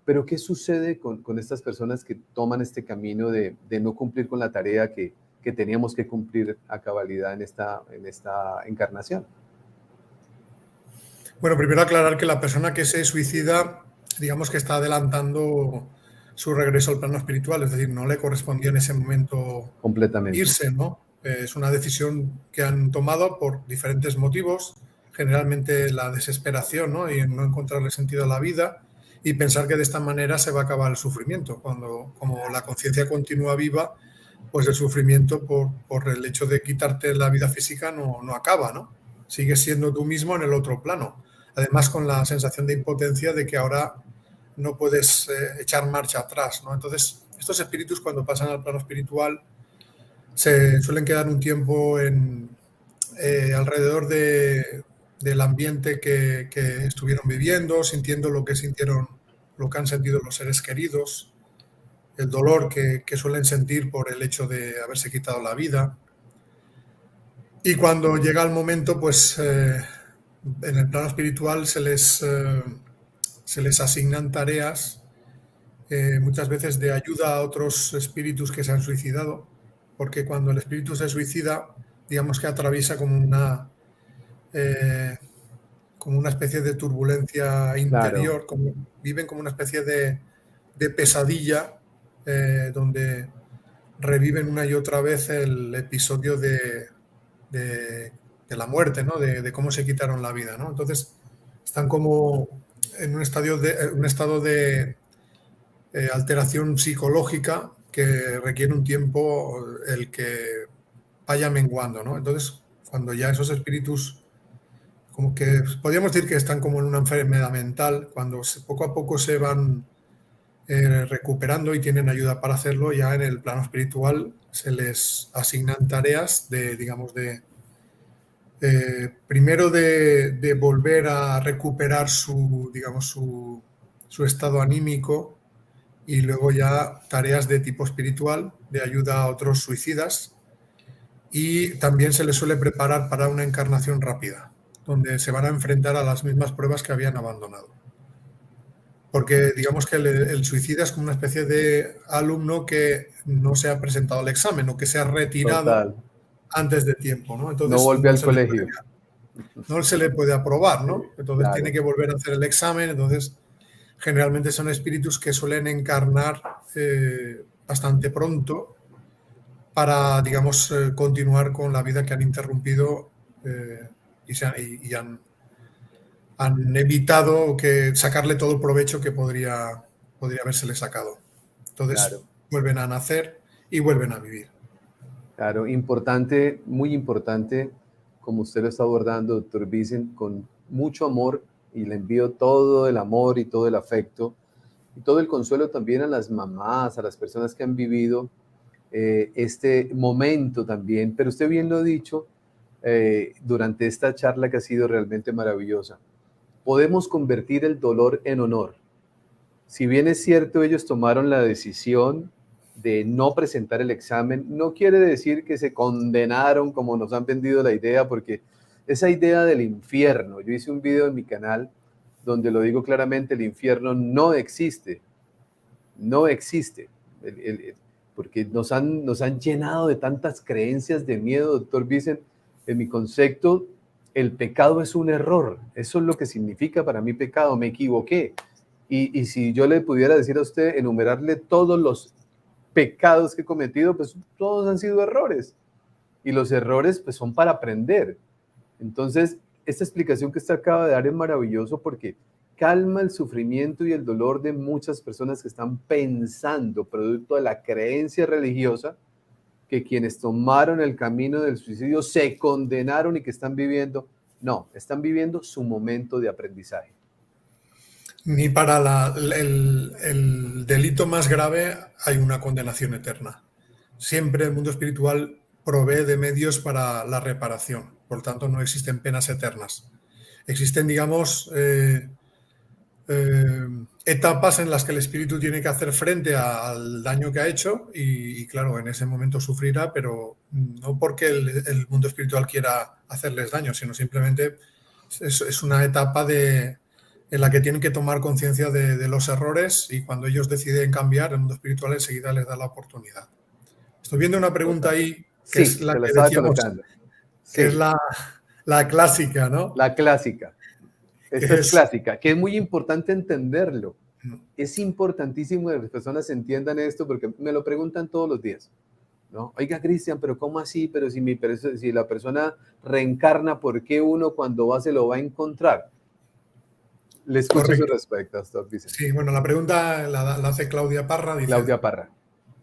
Pero ¿qué sucede con estas personas que toman este camino de no cumplir con la tarea que teníamos que cumplir a cabalidad en esta encarnación? Bueno, primero aclarar que la persona que se suicida, digamos que está adelantando su regreso al plano espiritual, es decir, no le correspondía en ese momento Completamente. irse, ¿no? Es una decisión que han tomado por diferentes motivos, generalmente la desesperación, ¿no? Y no encontrarle sentido a la vida y pensar que de esta manera se va a acabar el sufrimiento, cuando como la conciencia continúa viva, pues el sufrimiento por el hecho de quitarte la vida física no acaba, ¿no? Sigues siendo tú mismo en el otro plano. Además, con la sensación de impotencia de que ahora no puedes echar marcha atrás, ¿no? Entonces, estos espíritus, cuando pasan al plano espiritual, se suelen quedar un tiempo alrededor del ambiente que estuvieron viviendo, sintiendo lo que sintieron, lo que han sentido los seres queridos, el dolor que suelen sentir por el hecho de haberse quitado la vida. Y cuando llega el momento, pues en el plano espiritual se les asignan tareas, muchas veces de ayuda a otros espíritus que se han suicidado, porque cuando el espíritu se suicida, digamos que atraviesa como una especie de turbulencia Claro, interior, viven como una especie de pesadilla, donde reviven una y otra vez el episodio de la muerte, ¿no? De cómo se quitaron la vida, ¿no? Entonces están como en un estado de alteración psicológica que requiere un tiempo el que vaya menguando, ¿no? Entonces, cuando ya esos espíritus, como que podríamos decir que están como en una enfermedad mental, cuando poco a poco se van recuperando y tienen ayuda para hacerlo, ya en el plano espiritual se les asignan tareas de, digamos, primero de volver a recuperar digamos, su estado anímico, y luego ya tareas de tipo espiritual, de ayuda a otros suicidas, y también se les suele preparar para una encarnación rápida, donde se van a enfrentar a las mismas pruebas que habían abandonado. Porque digamos que el suicida es como una especie de alumno que no se ha presentado al examen o que se ha retirado total. antes de tiempo, ¿no? No Entonces volví al colegio. no se le puede aprobar, ¿no? Entonces tiene Claro, que volver a hacer el examen. Entonces, generalmente son espíritus que suelen encarnar bastante pronto para, digamos, continuar con la vida que han interrumpido, y han evitado que sacarle todo el provecho que podría habérsele sacado. claro, Entonces, vuelven a nacer y vuelven a vivir. claro. Importante, muy importante, como usted lo está abordando, doctor Vicen, con mucho amor, y le envío todo el amor y todo el afecto y todo el consuelo también a las mamás, a las personas que han vivido este momento también. Pero usted bien lo ha dicho durante esta charla, que ha sido realmente maravillosa. Podemos convertir el dolor en honor. Si bien es cierto, ellos tomaron la decisión de no presentar el examen, no quiere decir que se condenaron como nos han vendido la idea, porque esa idea del infierno, yo hice un video en mi canal donde lo digo claramente, el infierno no existe, no existe, porque nos han llenado de tantas creencias de miedo, doctor Vicent. En mi concepto, el pecado es un error, eso es lo que significa para mí pecado, me equivoqué. Y si yo le pudiera decir a usted, enumerarle todos los pecados que he cometido, pues todos han sido errores. Y los errores pues son para aprender. Entonces, esta explicación que usted acaba de dar es maravilloso porque calma el sufrimiento y el dolor de muchas personas que están pensando, producto de la creencia religiosa, que quienes tomaron el camino del suicidio se condenaron y que están viviendo. No, están viviendo su momento de aprendizaje. Ni para el delito más grave hay una condenación eterna. Siempre el mundo espiritual provee de medios para la reparación. Por lo tanto, no existen penas eternas. Existen, digamos, etapas en las que el espíritu tiene que hacer frente al daño que ha hecho y, claro, en ese momento sufrirá, pero no porque el mundo espiritual quiera hacerles daño, sino simplemente es una etapa en la que tienen que tomar conciencia de los errores y cuando ellos deciden cambiar, el mundo espiritual enseguida les da la oportunidad. Estoy viendo una pregunta ahí que Sí, es la se la que estaba decíamos, colocando. que Sí, es la clásica, ¿no? la clásica. Que Esta es es, clásica, que es muy importante entenderlo. Es importantísimo que las personas entiendan esto porque me lo preguntan todos los días, ¿no? Oiga, Cristian, pero ¿cómo así? Pero si la persona reencarna, ¿por qué uno cuando va se lo va a encontrar? Le escucho su correcto. respuesta, doctor Vicente. Sí, bueno, la pregunta la hace Claudia Parra, dice, Claudia Parra.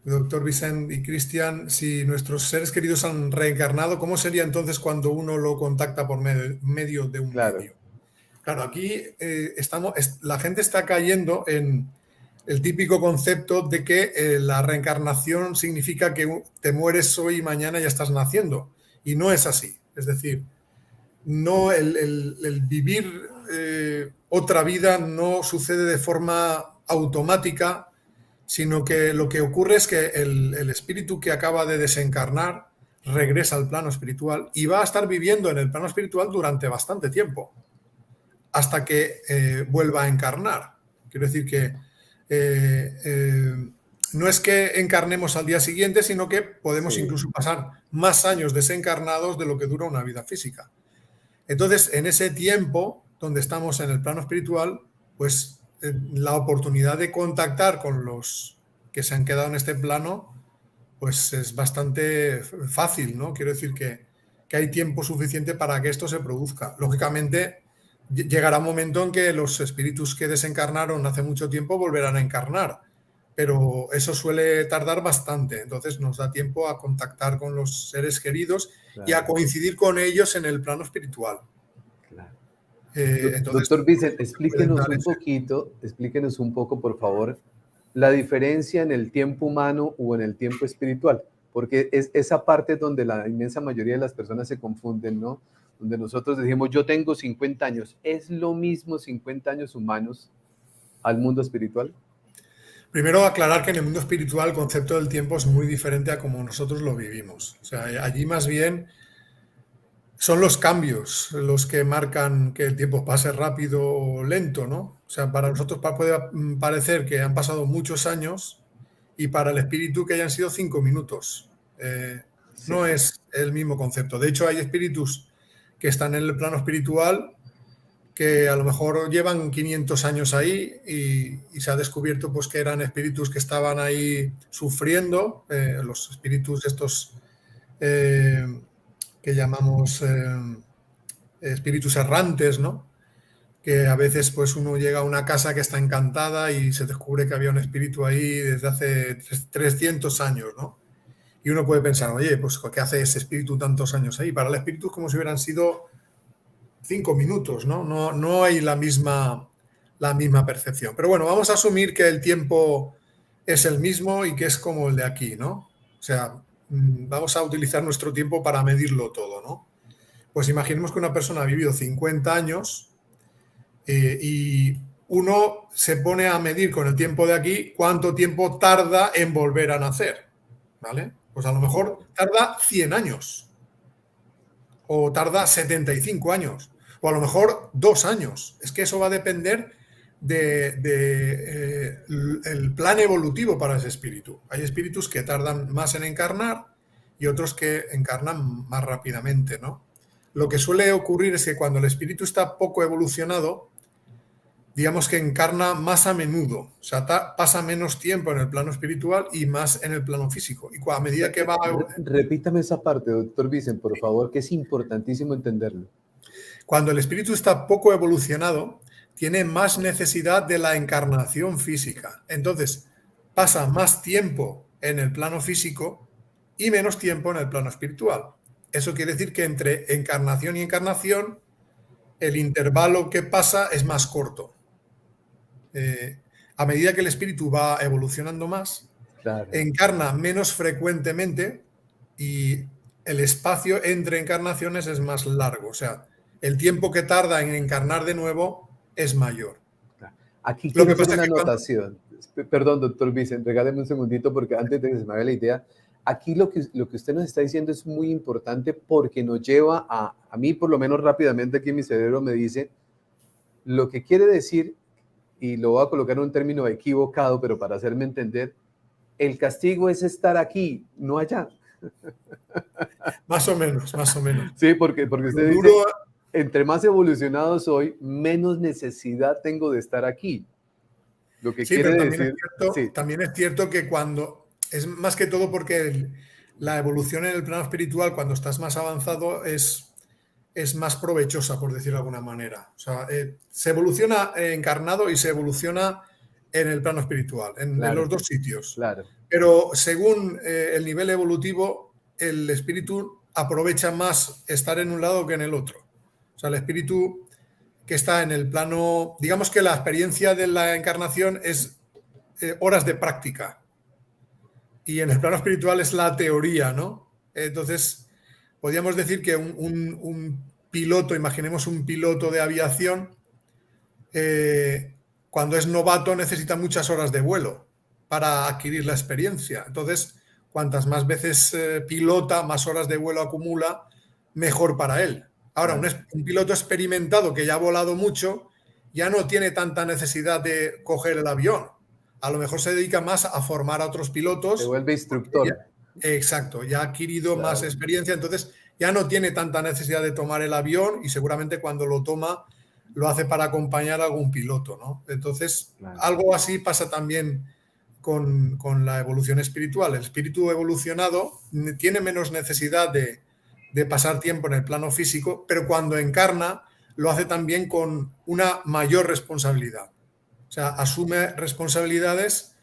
doctor Vicente y Cristian, si nuestros seres queridos han reencarnado, ¿cómo sería entonces cuando uno lo contacta por medio de un Claro. medio? Claro, aquí la gente está cayendo en el típico concepto de que la reencarnación significa que te mueres hoy y mañana ya estás naciendo. Y no es así. Es decir, no el vivir otra vida no sucede de forma automática, sino que lo que ocurre es que el espíritu que acaba de desencarnar regresa al plano espiritual y va a estar viviendo en el plano espiritual durante bastante tiempo, hasta que vuelva a encarnar. Quiero decir que no es que encarnemos al día siguiente, sino que podemos incluso pasar más años desencarnados de lo que dura una vida física. Entonces, en ese tiempo donde estamos en el plano espiritual, pues la oportunidad de contactar con los que se han quedado en este plano, pues es bastante fácil, ¿no? Quiero decir que hay tiempo suficiente para que esto se produzca. Lógicamente, llegará un momento en que los espíritus que desencarnaron hace mucho tiempo volverán a encarnar, pero eso suele tardar bastante. Entonces nos da tiempo a contactar con los seres queridos y a coincidir con ellos en el plano espiritual. Claro. Entonces, Doctor Vicente, pueden dar explíquenos un poco, por favor, la diferencia en el tiempo humano o en el tiempo espiritual, porque es esa parte donde la inmensa mayoría de las personas se confunden, ¿no? Donde nosotros decimos, yo tengo 50 años, ¿es lo mismo 50 años humanos al mundo espiritual? Primero, aclarar que en el mundo espiritual el concepto del tiempo es muy diferente a como nosotros lo vivimos. O sea, allí más bien son los cambios los que marcan que el tiempo pase rápido o lento, ¿no? O sea, para nosotros puede parecer que han pasado muchos años y para el espíritu que hayan sido 5 minutos. No es el mismo concepto. De hecho, hay espíritus que están en el plano espiritual que a lo mejor llevan 500 años ahí y se ha descubierto pues, que eran espíritus que estaban ahí sufriendo, los espíritus estos que llamamos espíritus errantes, ¿no? Que a veces pues uno llega a una casa que está encantada y se descubre que había un espíritu ahí desde hace 300 años, ¿no? Y uno puede pensar, oye, pues ¿qué hace ese espíritu tantos años ahí? Para el espíritu es como si hubieran sido 5 minutos, ¿no? No hay la misma percepción. Pero bueno, vamos a asumir que el tiempo es el mismo y que es como el de aquí, ¿no? O sea, vamos a utilizar nuestro tiempo para medirlo todo, ¿no? Pues imaginemos que una persona ha vivido 50 años y uno se pone a medir con el tiempo de aquí cuánto tiempo tarda en volver a nacer, ¿vale? Pues a lo mejor tarda 100 años, o tarda 75 años, o a lo mejor 2 años. Es que eso va a depender el plan evolutivo para ese espíritu. Hay espíritus que tardan más en encarnar y otros que encarnan más rápidamente, ¿no? Lo que suele ocurrir es que cuando el espíritu está poco evolucionado, digamos que encarna más a menudo, o sea, pasa menos tiempo en el plano espiritual y más en el plano físico. Y a medida que va... Repítame esa parte, doctor Vicen, por favor, que es importantísimo entenderlo. Cuando el espíritu está poco evolucionado, tiene más necesidad de la encarnación física. Entonces, pasa más tiempo en el plano físico y menos tiempo en el plano espiritual. Eso quiere decir que entre encarnación y encarnación, el intervalo que pasa es más corto. A medida que el espíritu va evolucionando más, claro, encarna menos frecuentemente y el espacio entre encarnaciones es más largo. O sea, el tiempo que tarda en encarnar de nuevo es mayor. claro. Aquí Lo quiero que hacer pasa es una que cuando... anotación. Perdón, doctor Vicen, regáleme un segundito porque antes de que se me vaya la idea, aquí lo que usted nos está diciendo es muy importante porque nos lleva a mí, por lo menos rápidamente aquí en mi cerebro me dice, lo que quiere decir, y lo voy a colocar en un término equivocado, pero para hacerme entender, el castigo es estar aquí, no allá. Más o menos, más o menos. Sí, porque usted dice, entre más evolucionado soy, menos necesidad tengo de estar aquí. Lo que sí, quiere pero decir... Sí, también es cierto que cuando... Es más que todo porque la evolución en el plano espiritual, cuando estás más avanzado, es más provechosa, por decirlo de alguna manera. O sea, se evoluciona encarnado y se evoluciona en el plano espiritual, en los dos sitios. claro. Pero según el nivel evolutivo, el espíritu aprovecha más estar en un lado que en el otro. O sea, el espíritu que está en el plano, digamos que la experiencia de la encarnación es horas de práctica. Y en el plano espiritual es la teoría, ¿no? Entonces, podríamos decir que un piloto, imaginemos un piloto de aviación, cuando es novato necesita muchas horas de vuelo para adquirir la experiencia. Entonces, cuantas más veces pilota, más horas de vuelo acumula, mejor para él. Ahora, un piloto experimentado que ya ha volado mucho, ya no tiene tanta necesidad de coger el avión. A lo mejor se dedica más a formar a otros pilotos. Se vuelve instructor. Exacto, ya ha adquirido más experiencia, entonces ya no tiene tanta necesidad de tomar el avión y seguramente cuando lo toma lo hace para acompañar a algún piloto, ¿no? Entonces, algo así pasa también con la evolución espiritual. El espíritu evolucionado tiene menos necesidad de pasar tiempo en el plano físico, pero cuando encarna lo hace también con una mayor responsabilidad. O sea, asume responsabilidades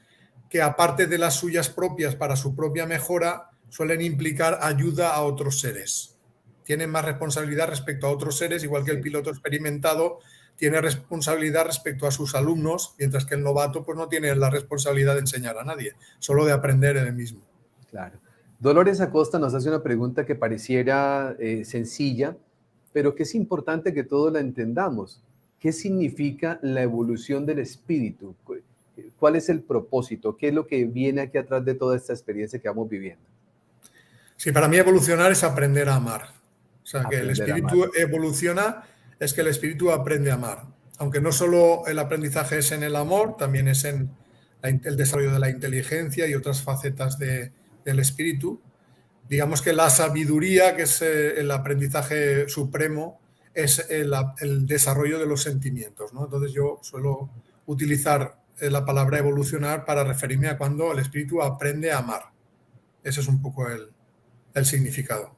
que aparte de las suyas propias para su propia mejora, suelen implicar ayuda a otros seres. Tienen más responsabilidad respecto a otros seres, igual que el piloto experimentado tiene responsabilidad respecto a sus alumnos, mientras que el novato pues no tiene la responsabilidad de enseñar a nadie, solo de aprender él mismo. Claro. Dolores Acosta nos hace una pregunta que pareciera sencilla, pero que es importante que todos la entendamos. ¿Qué significa la evolución del espíritu? ¿Cuál es el propósito? ¿Qué es lo que viene aquí atrás de toda esta experiencia que vamos viviendo? Sí, para mí evolucionar es aprender a amar. O sea, que el espíritu evoluciona es que el espíritu aprende a amar. Aunque no solo el aprendizaje es en el amor, también es en el desarrollo de la inteligencia y otras facetas del espíritu. Digamos que la sabiduría, que es el aprendizaje supremo, es el desarrollo de los sentimientos, ¿no? Entonces yo suelo utilizar la palabra evolucionar para referirme a cuando el espíritu aprende a amar. Ese es un poco el significado.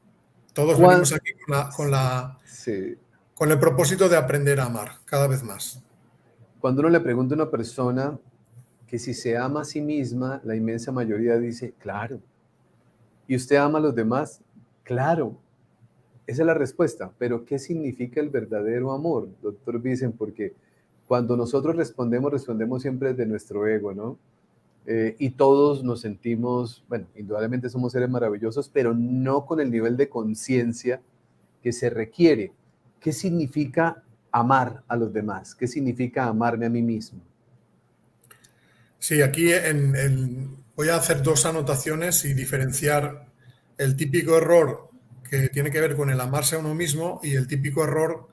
Todos venimos aquí con el propósito de aprender a amar cada vez más. Cuando uno le pregunta a una persona que si se ama a sí misma, la inmensa mayoría dice, claro. ¿Y usted ama a los demás? Claro. Esa es la respuesta. Pero ¿qué significa el verdadero amor, doctor Vicen? Porque cuando nosotros respondemos siempre desde nuestro ego, ¿no? Y todos nos sentimos, bueno, indudablemente somos seres maravillosos, pero no con el nivel de conciencia que se requiere. ¿Qué significa amar a los demás? ¿Qué significa amarme a mí mismo? Sí, aquí voy a hacer dos anotaciones y diferenciar el típico error que tiene que ver con el amarse a uno mismo y el típico error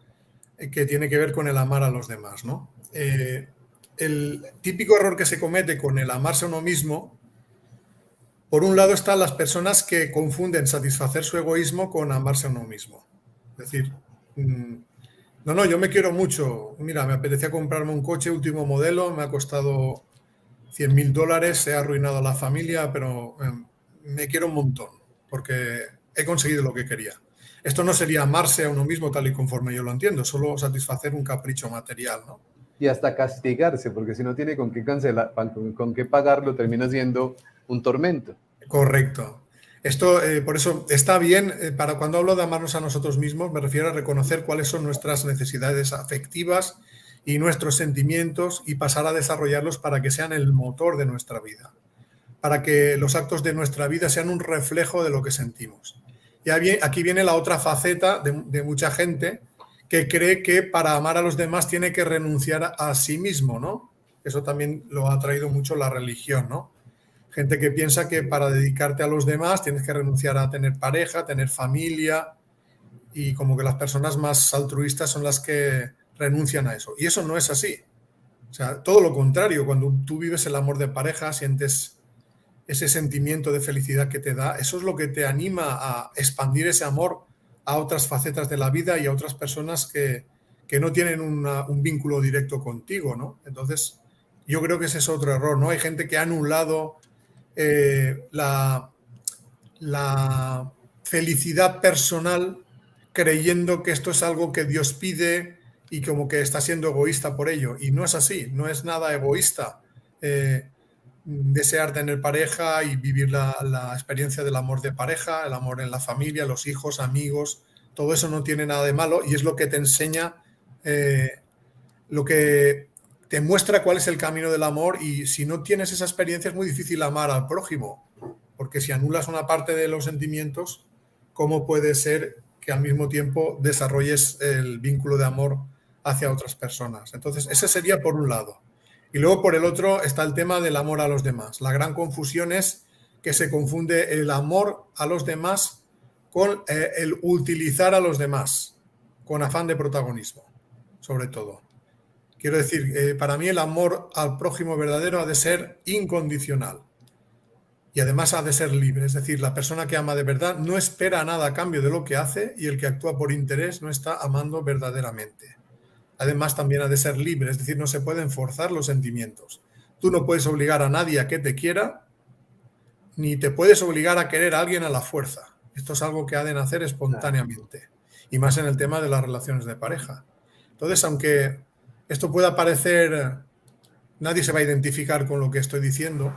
que tiene que ver con el amar a los demás, ¿no? El típico error que se comete con el amarse a uno mismo, por un lado están las personas que confunden satisfacer su egoísmo con amarse a uno mismo. Es decir, no, yo me quiero mucho. Mira, me apetecía comprarme un coche último modelo, me ha costado $100.000, he arruinado a la familia, pero me quiero un montón porque he conseguido lo que quería. Esto no sería amarse a uno mismo tal y conforme yo lo entiendo, solo satisfacer un capricho material, ¿no? Y hasta castigarse, porque si no tiene con qué cancelar, con qué pagarlo, termina siendo un tormento. Correcto. Esto, por eso, está bien, para cuando hablo de amarnos a nosotros mismos, me refiero a reconocer cuáles son nuestras necesidades afectivas y nuestros sentimientos y pasar a desarrollarlos para que sean el motor de nuestra vida, para que los actos de nuestra vida sean un reflejo de lo que sentimos. Y aquí viene la otra faceta de mucha gente que cree que para amar a los demás tiene que renunciar a sí mismo, ¿no? Eso también lo ha traído mucho la religión, ¿no? Gente que piensa que para dedicarte a los demás tienes que renunciar a tener pareja, tener familia, y como que las personas más altruistas son las que renuncian a eso. Y eso no es así. O sea, todo lo contrario, cuando tú vives el amor de pareja, sientes ese sentimiento de felicidad que te da, eso es lo que te anima a expandir ese amor a otras facetas de la vida y a otras personas que no tienen un vínculo directo contigo, ¿no? Entonces, yo creo que ese es otro error, ¿no? Hay gente que ha anulado la felicidad personal creyendo que esto es algo que Dios pide y como que está siendo egoísta por ello. Y no es así, no es nada egoísta desear tener pareja y vivir la experiencia del amor de pareja, el amor en la familia, los hijos, amigos, todo eso no tiene nada de malo y es lo que te enseña, lo que te muestra cuál es el camino del amor, y si no tienes esa experiencia es muy difícil amar al prójimo, porque si anulas una parte de los sentimientos, ¿cómo puede ser que al mismo tiempo desarrolles el vínculo de amor hacia otras personas? Entonces, ese sería por un lado. Y luego por el otro está el tema del amor a los demás. La gran confusión es que se confunde el amor a los demás con el utilizar a los demás, con afán de protagonismo, sobre todo. Quiero decir, para mí el amor al prójimo verdadero ha de ser incondicional y además ha de ser libre. Es decir, la persona que ama de verdad no espera nada a cambio de lo que hace, y el que actúa por interés no está amando verdaderamente. Además, también ha de ser libre, es decir, no se pueden forzar los sentimientos. Tú no puedes obligar a nadie a que te quiera, ni te puedes obligar a querer a alguien a la fuerza. Esto es algo que ha de nacer espontáneamente, y más en el tema de las relaciones de pareja. Entonces, aunque esto pueda parecer, nadie se va a identificar con lo que estoy diciendo.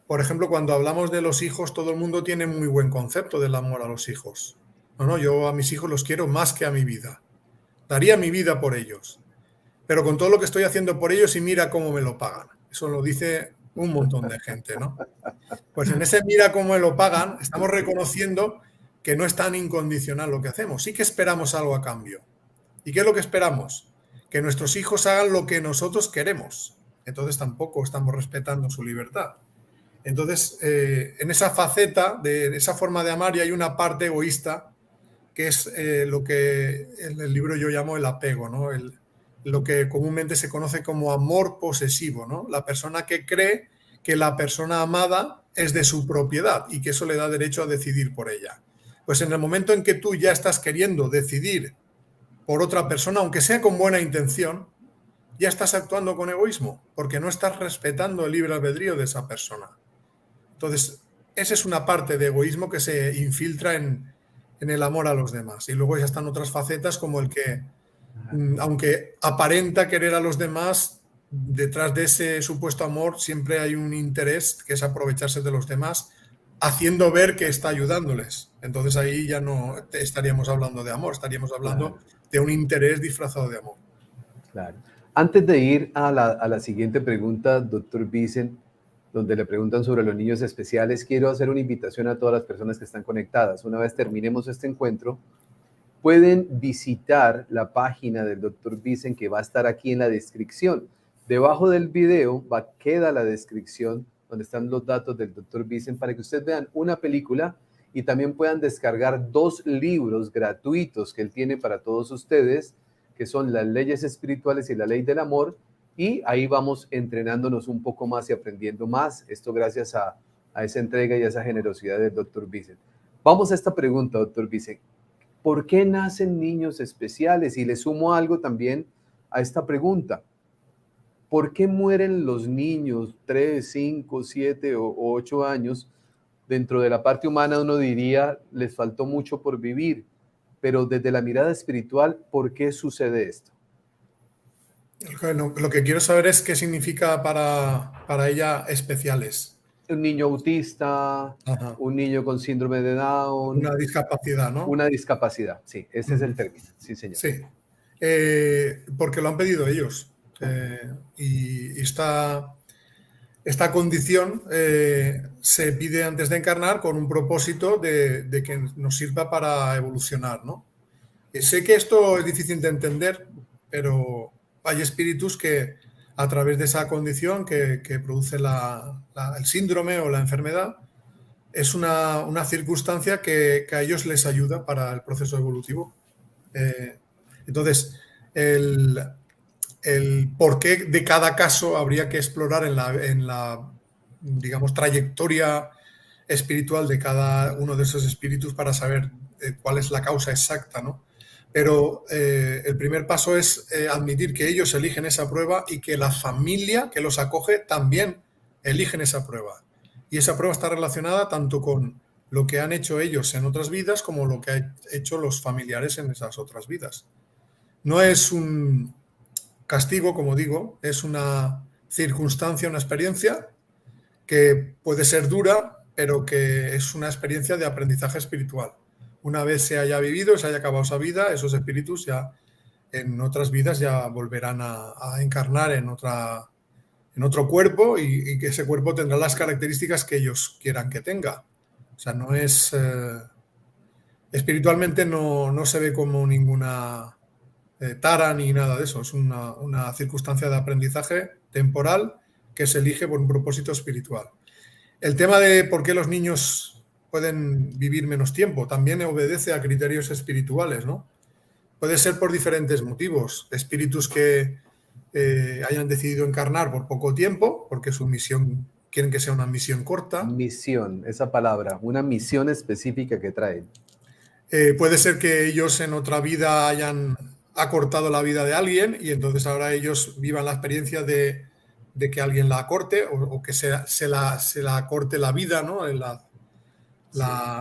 Por ejemplo, cuando hablamos de los hijos, todo el mundo tiene muy buen concepto del amor a los hijos. No, yo a mis hijos los quiero más que a mi vida. Daría mi vida por ellos. Pero con todo lo que estoy haciendo por ellos, y mira cómo me lo pagan. Eso lo dice un montón de gente, ¿no? Pues en ese mira cómo me lo pagan, estamos reconociendo que no es tan incondicional lo que hacemos. Sí que esperamos algo a cambio. ¿Y qué es lo que esperamos? Que nuestros hijos hagan lo que nosotros queremos. Entonces tampoco estamos respetando su libertad. Entonces, en esa faceta, de esa forma de amar, y hay una parte egoísta, que es lo que en el libro yo llamo el apego, ¿no? Lo que comúnmente se conoce como amor posesivo, ¿no? La persona que cree que la persona amada es de su propiedad y que eso le da derecho a decidir por ella. Pues en el momento en que tú ya estás queriendo decidir por otra persona, aunque sea con buena intención, ya estás actuando con egoísmo, porque no estás respetando el libre albedrío de esa persona. Entonces, esa es una parte de egoísmo que se infiltra en el amor a los demás. Y luego ya están otras facetas, como el que, aunque aparenta querer a los demás, detrás de ese supuesto amor siempre hay un interés, que es aprovecharse de los demás, haciendo ver que está ayudándoles. Entonces ahí ya no estaríamos hablando de amor, estaríamos hablando de un interés disfrazado de amor. Claro. Antes de ir a la siguiente pregunta, doctor Vicent, donde le preguntan sobre los niños especiales, quiero hacer una invitación a todas las personas que están conectadas. Una vez terminemos este encuentro, pueden visitar la página del Dr. Vicent, que va a estar aquí en la descripción. Debajo del video queda la descripción donde están los datos del Dr. Vicent para que ustedes vean una película y también puedan descargar 2 libros gratuitos que él tiene para todos ustedes, que son Las leyes espirituales y la ley del amor, y ahí vamos entrenándonos un poco más y aprendiendo más, esto gracias a esa entrega y a esa generosidad del Dr. Vicent. Vamos a esta pregunta, Dr. Vicent. ¿Por qué nacen niños especiales? Y le sumo algo también a esta pregunta. ¿Por qué mueren los niños 3, 5, 7 o 8 años? Dentro de la parte humana uno diría, les faltó mucho por vivir, pero desde la mirada espiritual, ¿por qué sucede esto? Lo que quiero saber es qué significa para ella especiales. Un niño autista, Ajá. un niño con síndrome de Down. Una discapacidad, ¿no? Una discapacidad, sí, ese es el término, sí, señor. Sí, porque lo han pedido ellos. Y esta condición se pide antes de encarnar con un propósito de que nos sirva para evolucionar, ¿no? Sé que esto es difícil de entender, pero hay espíritus que a través de esa condición que produce el síndrome o la enfermedad, es una circunstancia que a ellos les ayuda para el proceso evolutivo. Entonces, el porqué de cada caso habría que explorar en la, digamos, trayectoria espiritual de cada uno de esos espíritus para saber cuál es la causa exacta, ¿no? Pero el primer paso es admitir que ellos eligen esa prueba y que la familia que los acoge también eligen esa prueba. Y esa prueba está relacionada tanto con lo que han hecho ellos en otras vidas como lo que han hecho los familiares en esas otras vidas. No es un castigo, como digo, es una circunstancia, una experiencia que puede ser dura, pero que es una experiencia de aprendizaje espiritual. Una vez se haya vivido, se haya acabado esa vida, esos espíritus ya en otras vidas ya volverán a encarnar en otro cuerpo y que ese cuerpo tendrá las características que ellos quieran que tenga. O sea, no es... espiritualmente no se ve como ninguna tara ni nada de eso. Es una circunstancia de aprendizaje temporal que se elige por un propósito espiritual. El tema de por qué los niños pueden vivir menos tiempo también obedece a criterios espirituales, ¿no? Puede ser por diferentes motivos. Espíritus que hayan decidido encarnar por poco tiempo, porque su misión quieren que sea una misión corta. Misión, esa palabra, una misión específica que traen. Puede ser que ellos en otra vida hayan acortado la vida de alguien y entonces ahora ellos vivan la experiencia de que alguien la acorte o que se la acorte la vida, ¿no?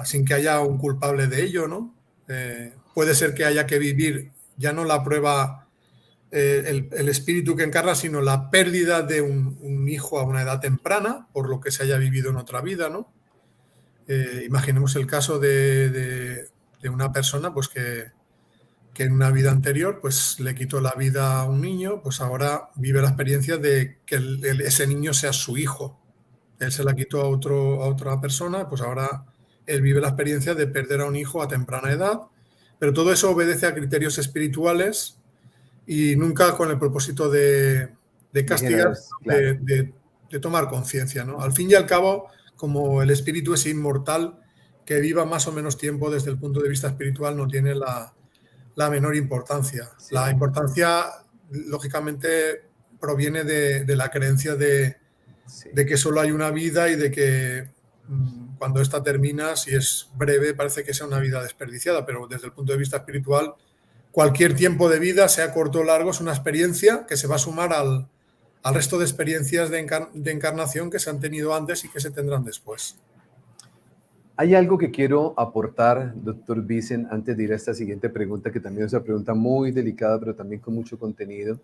Sin que haya un culpable de ello, ¿no? Puede ser que haya que vivir ya no la prueba, el espíritu que encarna, sino la pérdida de un hijo a una edad temprana, por lo que se haya vivido en otra vida, ¿no? Imaginemos el caso de una persona pues que en una vida anterior pues le quitó la vida a un niño, pues ahora vive la experiencia de que ese niño sea su hijo. Él se la quitó a otra persona, pues ahora él vive la experiencia de perder a un hijo a temprana edad, pero todo eso obedece a criterios espirituales y nunca con el propósito de castigar, Claro. de tomar conciencia, ¿no? Al fin y al cabo, como el espíritu es inmortal, que viva más o menos tiempo desde el punto de vista espiritual no tiene la menor importancia. Sí. La importancia, lógicamente, proviene de la creencia de que solo hay una vida y de que cuando esta termina, si es breve, parece que sea una vida desperdiciada, pero desde el punto de vista espiritual, cualquier tiempo de vida, sea corto o largo, es una experiencia que se va a sumar al resto de experiencias de encarnación que se han tenido antes y que se tendrán después. Hay algo que quiero aportar, doctor Vicent, antes de ir a esta siguiente pregunta, que también es una pregunta muy delicada, pero también con mucho contenido.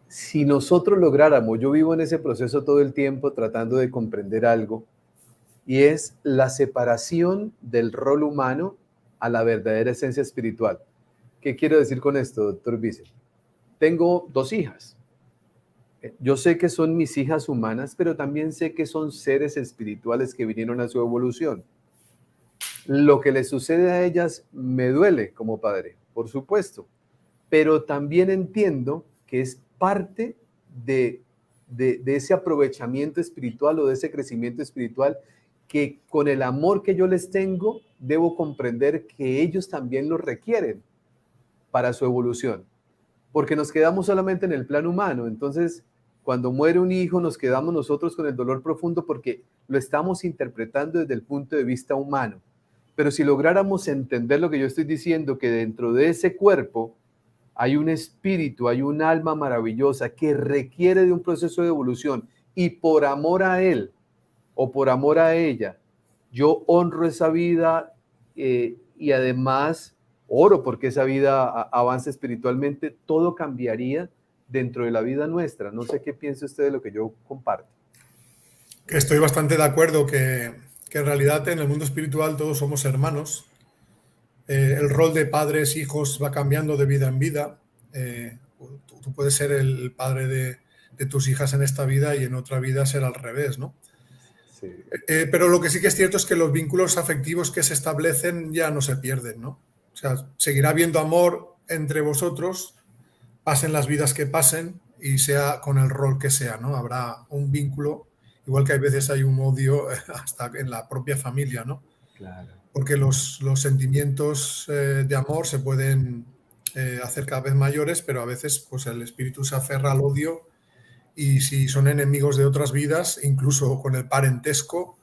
Si nosotros lográramos, yo vivo en ese proceso todo el tiempo tratando de comprender algo, y es la separación del rol humano a la verdadera esencia espiritual. ¿Qué quiero decir con esto, doctor Vicent? Tengo 2 hijas. Yo sé que son mis hijas humanas, pero también sé que son seres espirituales que vinieron a su evolución. Lo que les sucede a ellas me duele como padre, por supuesto, pero también entiendo que es parte de, de ese aprovechamiento espiritual o de ese crecimiento espiritual que con el amor que yo les tengo, debo comprender que ellos también lo requieren para su evolución, porque nos quedamos solamente en el plano humano. Entonces, cuando muere un hijo, nos quedamos nosotros con el dolor profundo porque lo estamos interpretando desde el punto de vista humano. Pero si lográramos entender lo que yo estoy diciendo, que dentro de ese cuerpo hay un espíritu, hay un alma maravillosa que requiere de un proceso de evolución y por amor a él o por amor a ella, yo honro esa vida y además oro porque esa vida avance espiritualmente, todo cambiaría dentro de la vida nuestra. No sé qué piensa usted de lo que yo comparto. Estoy bastante de acuerdo que en realidad en el mundo espiritual todos somos hermanos. El rol de padres, hijos va cambiando de vida en vida. Tú puedes ser el padre de tus hijas en esta vida y en otra vida ser al revés, ¿no? Sí, Pero lo que sí que es cierto es que los vínculos afectivos que se establecen ya no se pierden, ¿no? O sea, seguirá habiendo amor entre vosotros, pasen las vidas que pasen y sea con el rol que sea, ¿no? Habrá un vínculo, igual que hay veces hay un odio hasta en la propia familia, ¿no? claro. Porque los sentimientos de amor se pueden hacer cada vez mayores, pero a veces pues el espíritu se aferra al odio y si son enemigos de otras vidas, incluso con el parentesco,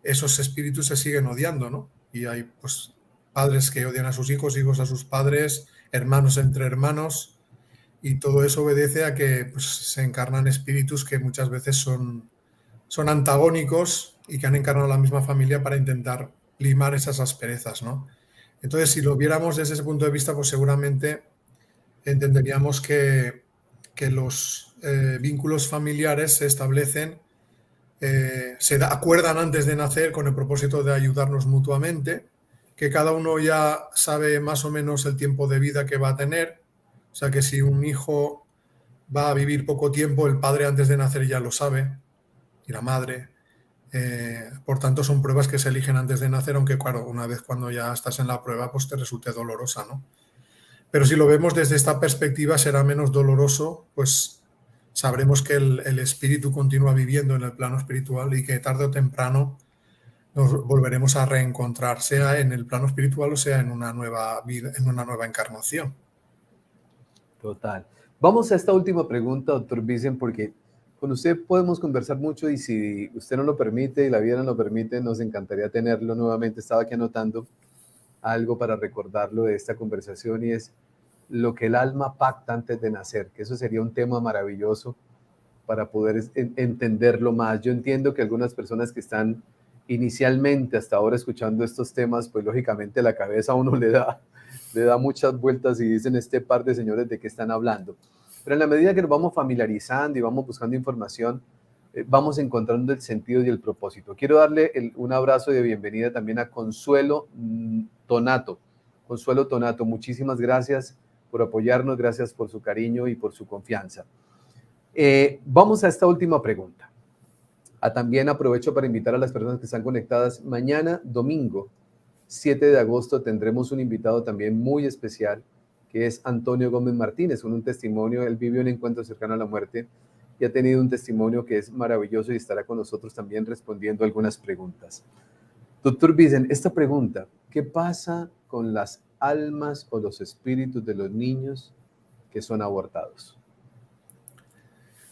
esos espíritus se siguen odiando, ¿no? Y hay pues padres que odian a sus hijos, hijos a sus padres, hermanos entre hermanos, y todo eso obedece a que pues, se encarnan espíritus que muchas veces son antagónicos y que han encarnado la misma familia para intentar limar esas asperezas, ¿no? Entonces, si lo viéramos desde ese punto de vista, pues seguramente entenderíamos que los vínculos familiares se establecen, acuerdan antes de nacer con el propósito de ayudarnos mutuamente, que cada uno ya sabe más o menos el tiempo de vida que va a tener. O sea que si un hijo va a vivir poco tiempo, el padre antes de nacer ya lo sabe, y la madre. Por tanto, son pruebas que se eligen antes de nacer, aunque claro, una vez cuando ya estás en la prueba, pues te resulte dolorosa, ¿no? Pero si lo vemos desde esta perspectiva, será menos doloroso, pues sabremos que el espíritu continúa viviendo en el plano espiritual y que tarde o temprano nos volveremos a reencontrar, sea en el plano espiritual o sea en una nueva vida, en una nueva encarnación. Total. Vamos a esta última pregunta, doctor Vicen, porque con usted podemos conversar mucho y si usted no lo permite y la vida no lo permite, nos encantaría tenerlo nuevamente. Estaba aquí anotando algo para recordarlo de esta conversación y es lo que el alma pacta antes de nacer, que eso sería un tema maravilloso para poder entenderlo más. Yo entiendo que algunas personas que están inicialmente hasta ahora escuchando estos temas, pues lógicamente la cabeza a uno le da muchas vueltas y dicen este par de señores de qué están hablando. Pero en la medida que nos vamos familiarizando y vamos buscando información, vamos encontrando el sentido y el propósito. Quiero darle un abrazo de bienvenida también a Consuelo Tonato. Consuelo Tonato, muchísimas gracias por apoyarnos, gracias por su cariño y por su confianza. Vamos a esta última pregunta. También aprovecho para invitar a las personas que están conectadas. Mañana, domingo, 7 de agosto, tendremos un invitado también muy especial, que es Antonio Gómez Martínez, con un testimonio. Él vivió un encuentro cercano a la muerte y ha tenido un testimonio que es maravilloso y estará con nosotros también respondiendo algunas preguntas. Doctor Vicen, esta pregunta, ¿qué pasa con las almas o los espíritus de los niños que son abortados?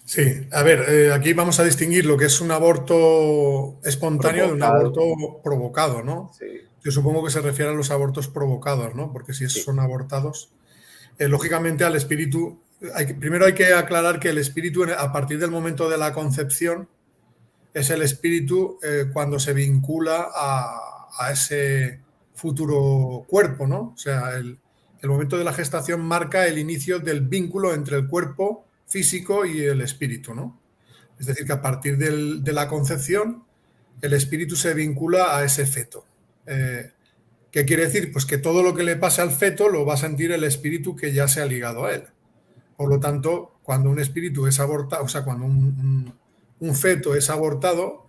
Sí, a ver, aquí vamos a distinguir lo que es un aborto espontáneo de un Provocado. aborto provocado, ¿no? Sí, Yo supongo que se refiere a los abortos provocados, ¿no? Porque si sí, son abortados, lógicamente al espíritu, primero hay que aclarar que el espíritu a partir del momento de la concepción es el espíritu cuando se vincula a ese futuro cuerpo, ¿no? O sea, el momento de la gestación marca el inicio del vínculo entre el cuerpo físico y el espíritu, ¿no? Es decir, que a partir de la concepción, el espíritu se vincula a ese feto. ¿Qué quiere decir? Pues que todo lo que le pasa al feto lo va a sentir el espíritu que ya se ha ligado a él. Por lo tanto, cuando un espíritu es abortado, o sea, cuando un feto es abortado,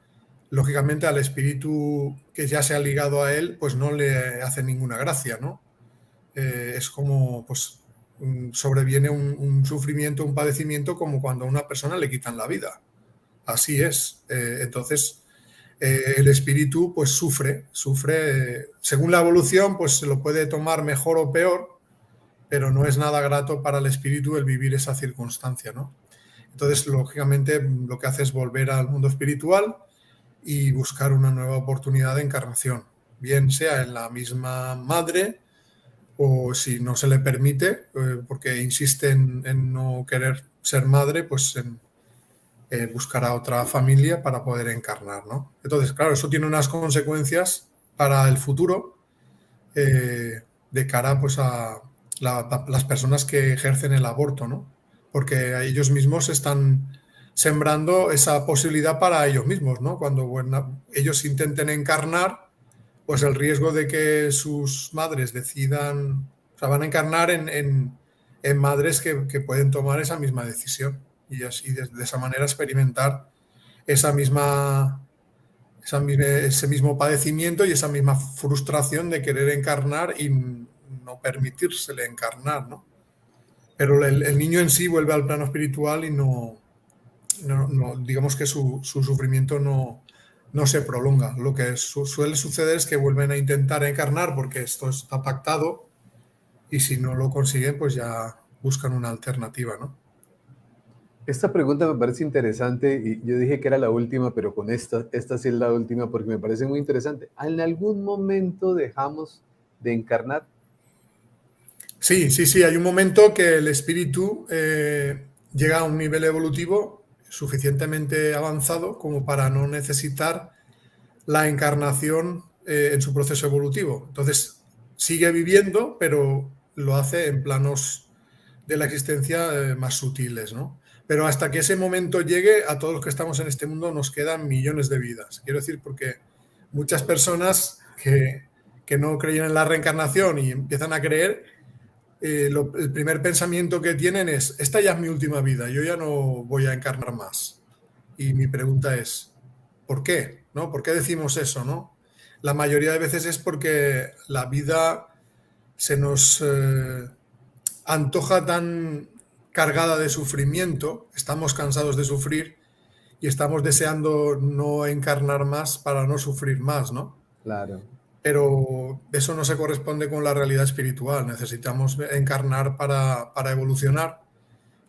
lógicamente al espíritu que ya se ha ligado a él, pues no le hace ninguna gracia, ¿no? Es como, pues, sobreviene un sufrimiento, un padecimiento, como cuando a una persona le quitan la vida. Así es. Entonces, el espíritu, pues, sufre. Según la evolución, pues se lo puede tomar mejor o peor, pero no es nada grato para el espíritu el vivir esa circunstancia, ¿no? Entonces, lógicamente, lo que hace es volver al mundo espiritual y buscar una nueva oportunidad de encarnación, bien sea en la misma madre o si no se le permite, porque insiste en no querer ser madre, pues buscará otra familia para poder encarnar, ¿no? Entonces, claro, eso tiene unas consecuencias para el futuro de cara pues, a las personas que ejercen el aborto, ¿no? Porque ellos mismos están sembrando esa posibilidad para ellos mismos, ¿no? Cuando ellos intenten encarnar, pues el riesgo de que sus madres decidan, o sea, van a encarnar en madres que pueden tomar esa misma decisión y así de esa manera experimentar esa misma, ese mismo padecimiento y esa misma frustración de querer encarnar y no permitírsele encarnar, ¿no? Pero el niño en sí vuelve al plano espiritual y digamos que su sufrimiento no se prolonga. Lo que suele suceder es que vuelven a intentar encarnar porque esto está pactado y si no lo consiguen, pues ya buscan una alternativa, ¿no? Esta pregunta me parece interesante y yo dije que era la última, pero con esta sí es la última porque me parece muy interesante. ¿En algún momento dejamos de encarnar? Sí, hay un momento que el espíritu llega a un nivel evolutivo suficientemente avanzado como para no necesitar la encarnación en su proceso evolutivo. Entonces, sigue viviendo, pero lo hace en planos de la existencia más sutiles, ¿no? Pero hasta que ese momento llegue, a todos los que estamos en este mundo nos quedan millones de vidas. Quiero decir, porque muchas personas que no creían en la reencarnación y empiezan a creer, el primer pensamiento que tienen es, esta ya es mi última vida, yo ya no voy a encarnar más. Y mi pregunta es, ¿por qué? ¿No? ¿Por qué decimos eso? ¿No? La mayoría de veces es porque la vida se nos antoja tan cargada de sufrimiento, estamos cansados de sufrir y estamos deseando no encarnar más para no sufrir más, ¿no? Claro, Pero eso no se corresponde con la realidad espiritual. Necesitamos encarnar para evolucionar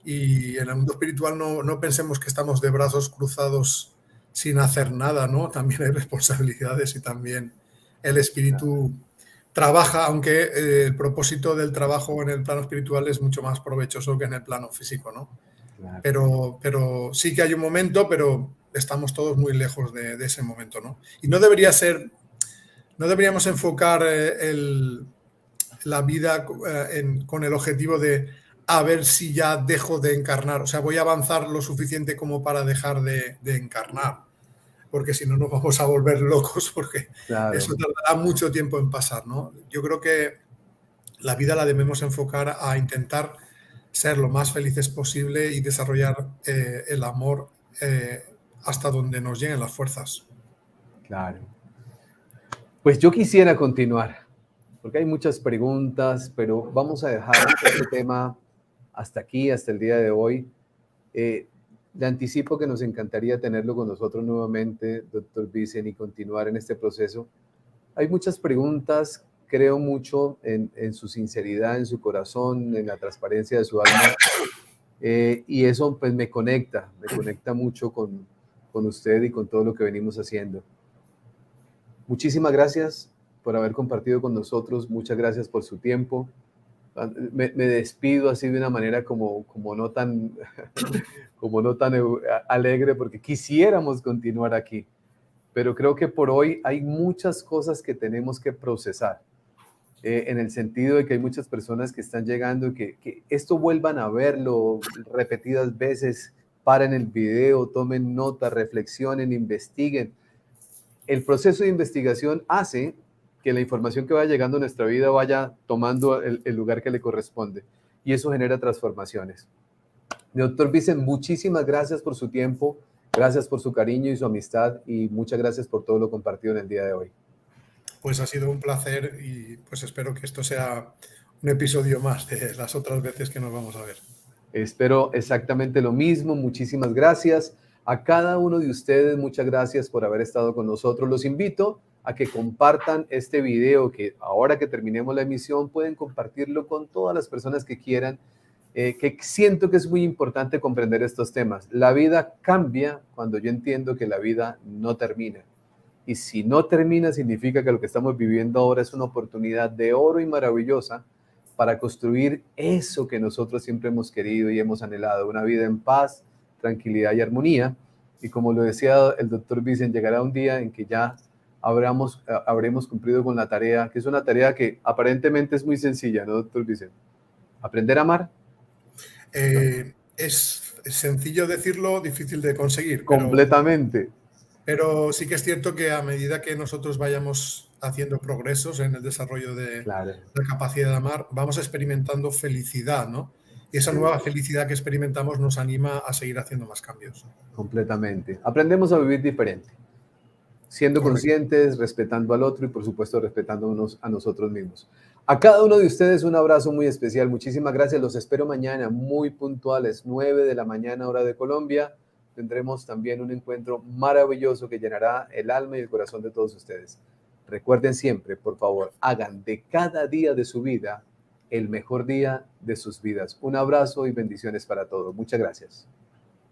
y en el mundo espiritual no pensemos que estamos de brazos cruzados sin hacer nada, ¿no? También hay responsabilidades y también el claro, espíritu trabaja, aunque el propósito del trabajo en el plano espiritual es mucho más provechoso que en el plano físico, ¿no? claro. Pero sí que hay un momento, pero estamos todos muy lejos de ese momento, ¿no? Y no debería ser, no deberíamos enfocar la vida con el objetivo de a ver si ya dejo de encarnar, o sea, voy a avanzar lo suficiente como para dejar de encarnar, porque si no nos vamos a volver locos, porque eso Claro. tardará mucho tiempo en pasar, ¿no? Yo creo que la vida la debemos enfocar a intentar ser lo más felices posible y desarrollar el amor eh, hasta donde nos lleguen las fuerzas. Claro. Pues yo quisiera continuar, porque hay muchas preguntas, pero vamos a dejar este tema hasta aquí, hasta el día de hoy. Eh, Le anticipo que nos encantaría tenerlo con nosotros nuevamente, doctor Vicen, y continuar en este proceso. Hay muchas preguntas, creo mucho en su sinceridad, en su corazón, en la transparencia de su alma, y eso pues me conecta mucho con usted y con todo lo que venimos haciendo. Muchísimas gracias por haber compartido con nosotros, muchas gracias por su tiempo. Me despido así de una manera como no tan, como no tan alegre porque quisiéramos continuar aquí, pero creo que por hoy hay muchas cosas que tenemos que procesar, en el sentido de que hay muchas personas que están llegando y que esto vuelvan a verlo repetidas veces, paren el video, tomen nota, reflexionen, investiguen. El proceso de investigación hace que la información que vaya llegando a nuestra vida vaya tomando el lugar que le corresponde y eso genera transformaciones. Doctor Vicen, muchísimas gracias por su tiempo. Gracias por su cariño y su amistad y muchas gracias por todo lo compartido en el día de hoy. Pues ha sido un placer y pues espero que esto sea un episodio más de las otras veces que nos vamos a ver. Espero exactamente lo mismo. Muchísimas gracias a cada uno de ustedes. Muchas gracias por haber estado con nosotros. Los invito a que compartan este video, que ahora que terminemos la emisión pueden compartirlo con todas las personas que quieran, que siento que es muy importante comprender estos temas. La vida cambia cuando yo entiendo que la vida no termina. Y si no termina, significa que lo que estamos viviendo ahora es una oportunidad de oro y maravillosa para construir eso que nosotros siempre hemos querido y hemos anhelado, una vida en paz, tranquilidad y armonía. Y como lo decía el doctor Vicen, llegará un día en que ya habremos cumplido con la tarea, que es una tarea que aparentemente es muy sencilla, ¿no, doctor Vicen? Aprender a amar. Es sencillo decirlo, difícil de conseguir, Completamente. pero sí que es cierto que a medida que nosotros vayamos haciendo progresos en el desarrollo de Claro. la capacidad de amar, vamos experimentando felicidad, ¿no? Y esa Sí. nueva felicidad que experimentamos nos anima a seguir haciendo más cambios. Completamente. Aprendemos a vivir diferente, siendo Correcto. conscientes, respetando al otro y por supuesto respetándonos a nosotros mismos. A cada uno de ustedes un abrazo muy especial. Muchísimas gracias. Los espero mañana muy puntuales, 9 de la mañana hora de Colombia. Tendremos también un encuentro maravilloso que llenará el alma y el corazón de todos ustedes. Recuerden siempre, por favor, hagan de cada día de su vida el mejor día de sus vidas. Un abrazo y bendiciones para todos. Muchas gracias.